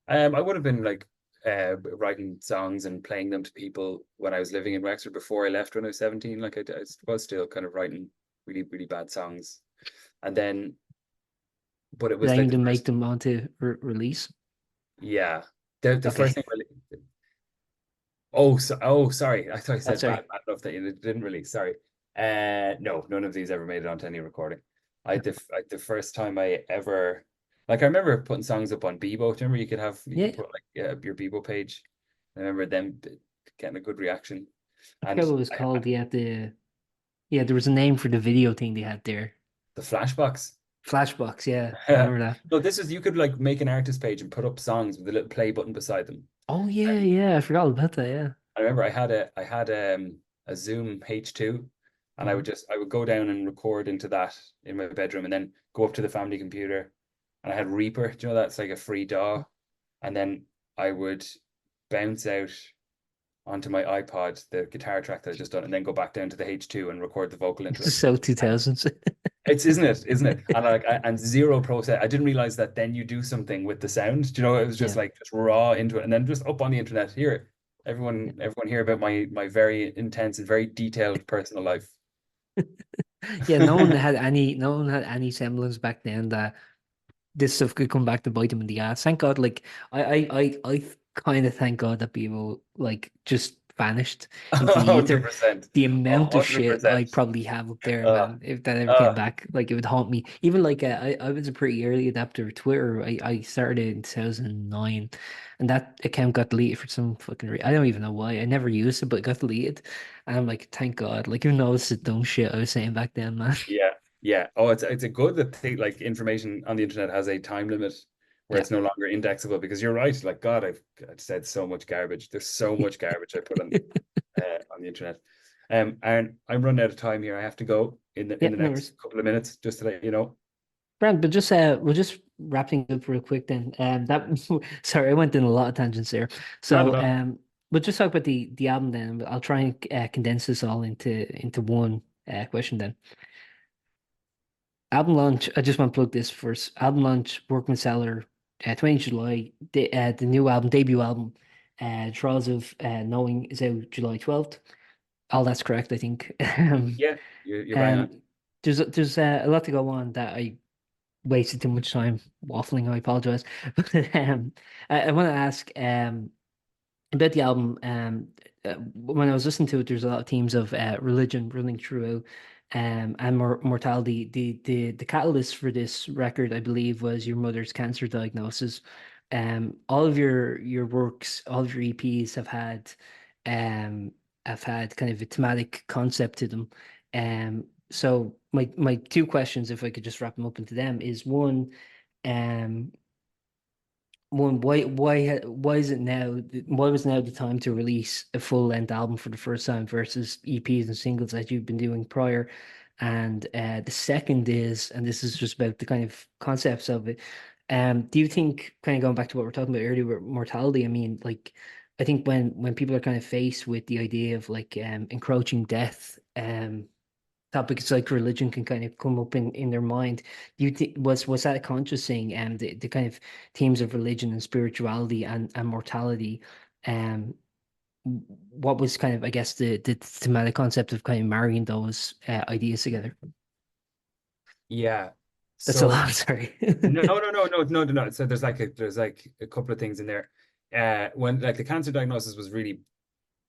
I would have been like writing songs and playing them to people when I was living in Wexford before I left when I was 17. Like I was still kind of writing really, really bad songs. And then, but it was Then like the to make first, them onto release? yeah, the Okay, first thing. Oh, sorry. I thought you that's said sorry. bad enough that you didn't release. Sorry. No, none of these ever made it onto any recording. The first time I ever, like, I remember putting songs up on Bebo. Do you remember you Yeah, could put like your Bebo page. I remember them getting a good reaction, I forgot and what it was called. Yeah, there was a name for the video thing they had there. the Flashbox. Flashbox, yeah, I remember that. No, this is you could like make an artist page and put up songs with a little play button beside them. Oh yeah, I forgot about that, yeah. I remember I had a Zoom H2, and Mhm. I would go down and record into that in my bedroom, and then go up to the family computer, and I had Reaper. Do you know that's like a free DAW? And then I would bounce out onto my iPod the guitar track that I just done, and then go back down to the H2 and record the vocal into it. So And 2000s. it's isn't it, isn't it? And and zero process. I didn't realize that then you do something with the sound. Do you know, it was just Yeah. like just raw into it, and then just up on the internet here. Everyone hear about my very intense and very detailed personal life. Yeah, no one had any semblance back then that this stuff could come back to bite them in the ass. Thank God, like I kind of thank God that people like just vanished into the ether. 100%. The amount of shit I 100%. probably have up there, Uh, man, if that ever came uh, back, like it would haunt me. Even like I was a pretty early adapter of Twitter. I started in 2009, and that account got deleted for some fucking reason. I don't even know why. I never used it, but it got deleted. And I'm like, thank God. Like, even though it's the dumb shit I was saying back then, man. yeah, yeah. Oh, it's a good that like information on the internet has a time limit where Yeah. it's no longer indexable because you're right. Like God, I've said so much garbage. There's so much garbage I put on the internet. And I'm running out of time here. I have to go in Yeah, the no next worries. couple of minutes, just to let you know. Brand, but just we'll just wrap things up real quick then. That sorry, I went in a lot of tangents there. Not at So all. we'll just talk about the album then. I'll try and condense this all into one question then. Album launch. I just want to plug this first. Album launch, Workman Cellar, 20th July. The new album, debut album, Trials of Knowing is out July 12th. All that's correct, I think. Yeah, you're bang on. Um, there's a lot to go on that I wasted too much time waffling. I apologize. But I want to ask about the album. When I was listening to it, there's a lot of themes of religion running throughout, and mortality. The catalyst for this record, I believe, was your mother's cancer diagnosis. All of your works, all of your EPs um have had kind of a thematic concept to them. So my two questions, if I could just wrap them up into them, is um, one, why is it now? Why was now the time to release a full length album for the first time versus EPs and singles that you've been doing prior? And the second is, and this is just about the kind of concepts of it. Do you think, kind of going back to what we are talking about earlier with mortality? I mean, like, I think when people are kind of faced with the idea of like encroaching death, topics like religion can kind of come up in their mind. Do you think was that a conscious thing? And the kind of themes of religion and spirituality and mortality. Um, what was kind of, I guess, the thematic concept of kind of marrying those ideas together? Yeah. That's a So lot. Sorry. no. So there's like a couple of things in there. When like the cancer diagnosis was really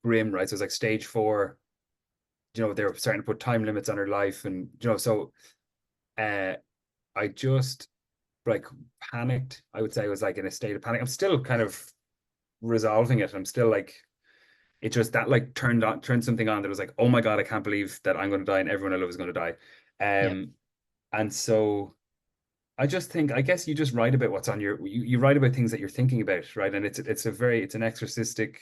grim, right? So it's like stage 4. They were starting to put time limits on her life, and so uh, I just like panicked. I would say I was like in a state of panic. I'm still kind of resolving it. I'm still like it just that like turned something on that was like, oh my God, I can't believe that I'm going to die and everyone I love is going to die. Yeah. And so I just think I guess you just write about what's on you write about things that you're thinking about, right? And it's an exorcistic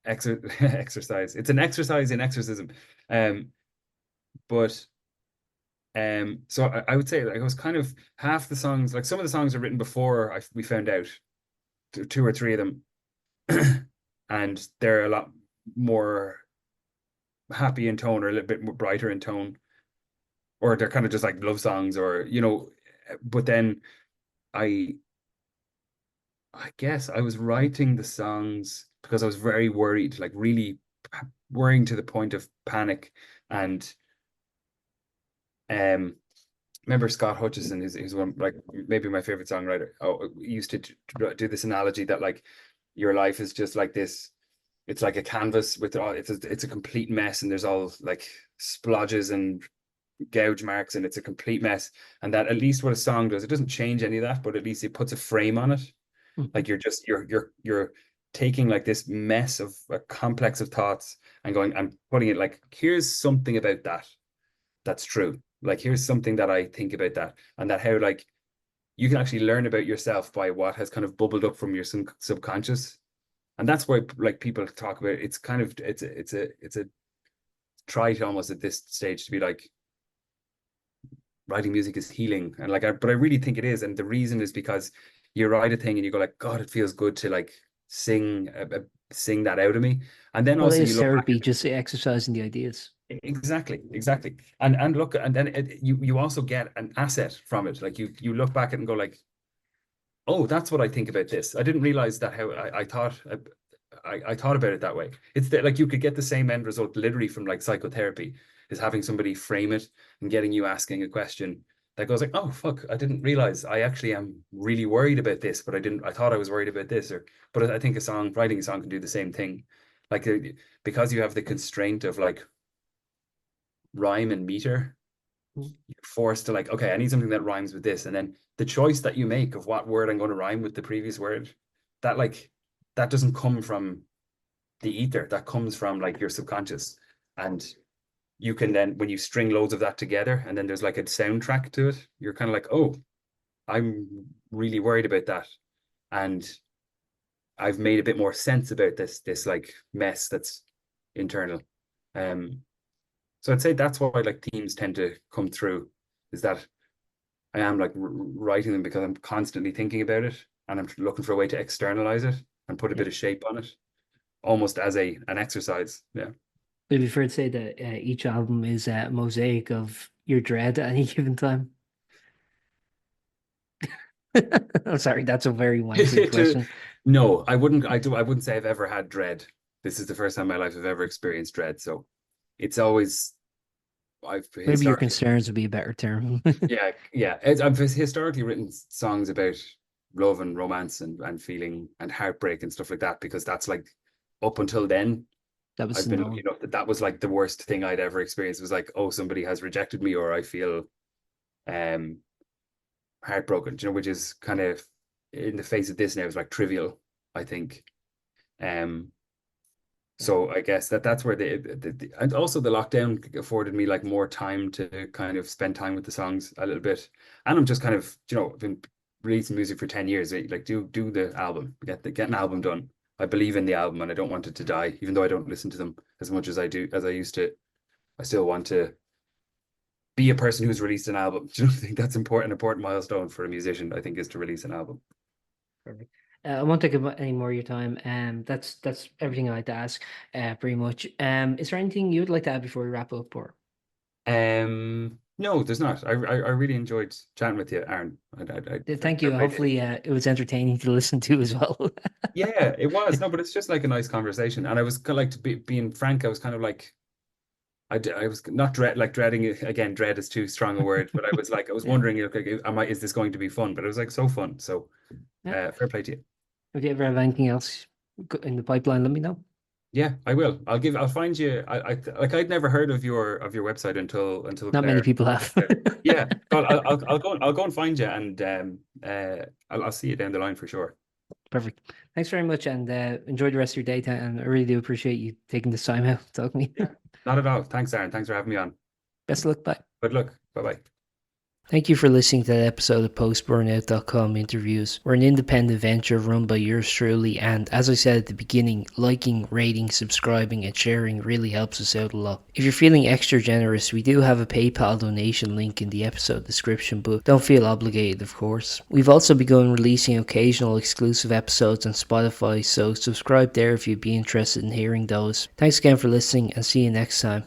exercise. It's an exercise in exorcism. Um, but so I would say like it was kind of half the songs, like some of the songs are written before we found out, two or three of them, and they're a lot more happy in tone or a little bit more brighter in tone, or they're kind of just like love songs, or but then I I guess I was writing the songs because I was very worried, like really worrying to the point of panic. And um remember Scott Hutchison is one like maybe my favorite songwriter. Oh, he used to do this analogy that like your life is just like this. It's like a canvas with all it's a complete mess, and there's all like splodges and gouge marks, and it's a complete mess. And that at least what a song does, it doesn't change any of that, but at least it puts a frame on it. Mhm. Like you're taking like this mess of a complex of thoughts and going and putting it like here's something about that that's true. Like here's something that I think about that, and that how like you can actually learn about yourself by what has kind of bubbled up from your subconscious. And that's why like people talk about it. It's kind of it's a trite almost at this stage to be like writing music is healing, and like but I really think it is. And the reason is because you write a thing and you go like, God, it feels good to like sing that out of me. And then Well, it also you is look back therapy, at just exercising the ideas. exactly. And look, and then you also get an asset from it. Like you look back at it and go like, oh, that's what I think about this. I didn't realize that how I thought I thought about it that way. It's that like you could get the same end result literally from like psychotherapy, is having somebody frame it and getting you asking a question that goes like, oh fuck, I didn't realize I actually am really worried about this, but I thought I was worried about this. Or but I think writing a song can do the same thing. like because you have the constraint of like rhyme and meter, Mm. you're forced to like, okay, I need something that rhymes with this. And then the choice that you make of what word I'm going to rhyme with the previous word, that like that doesn't come from the ether, that comes from like your subconscious. And you can then, when you string loads of that together and then there's like a soundtrack to it, you're kind of like, oh, I'm really worried about that. And I've made a bit more sense about this like mess that's internal. Um, so I'd say that's why like themes tend to come through, is that I am like writing them because I'm constantly thinking about it and I'm looking for a way to externalize it and put a Yeah. bit of shape on it, almost as an exercise. Yeah. Would it be fair to say that each album is a mosaic of your dread at any given time? I'm sorry, that's a very wanky question. No, I wouldn't. I wouldn't say I've ever had dread. This is the first time in my life I've ever experienced dread. So it's always I've Maybe your historically, concerns would be a better term. yeah, yeah. I've historically written songs about love and romance and feeling and heartbreak and stuff like that because that's like up until then That was I've the been lucky norm. enough that that was like the worst thing I'd ever experienced was like, oh, somebody has rejected me or I feel um heartbroken, you know, which is kind of in the face of this now is like trivial, I think. Um, Yeah. so I guess that's where and also the lockdown afforded me like more time to kind of spend time with the songs a little bit. And I'm just kind of, you know, I've been releasing music for 10 years. Like do the album, get an album done. I believe in the album and I don't want it to die, even though I don't listen to them as much as I used to. I still want to be a person who's released an album. Do you know, I think that's important milestone for a musician, I think, is to release an album. Perfect. I won't take any more of your time. That's everything I'd like to ask, pretty much. Is there anything you'd like to add before we wrap up, or? No, there's not. I really enjoyed chatting with you, Aaron. Thank Fair you. play to you. Hopefully, it was entertaining to listen to as well. Yeah, it was. No, but it's just like a nice conversation. And I was kind of like being frank, I was kind of like I was not dreading it again. Dread is too strong a word, but I was like I was Yeah. wondering, okay, is this going to be fun? But it was like so fun. So, Yeah. fair play to you. If you ever have anything else in the pipeline, let me know. Yeah, I will. I'll find you. Like I'd never heard of your website until Not many Claire. people have. Yeah, so I'll go and find you and I'll see you down the line for sure. Perfect. Thanks very much, and enjoy the rest of your day. And I really do appreciate you taking this time out to talk to me. Yeah, not at all. Thanks, Aaron. Thanks for having me on. Best of luck. Bye. Good luck. Bye bye. Thank you for listening to that episode of Post-Burnout.com interviews. We're an independent venture run by yours truly, and as I said at the beginning, liking, rating, subscribing, and sharing really helps us out a lot. If you're feeling extra generous, we do have a PayPal donation link in the episode description, but don't feel obligated, of course. We've also begun releasing occasional exclusive episodes on Spotify, so subscribe there if you'd be interested in hearing those. Thanks again for listening, and see you next time.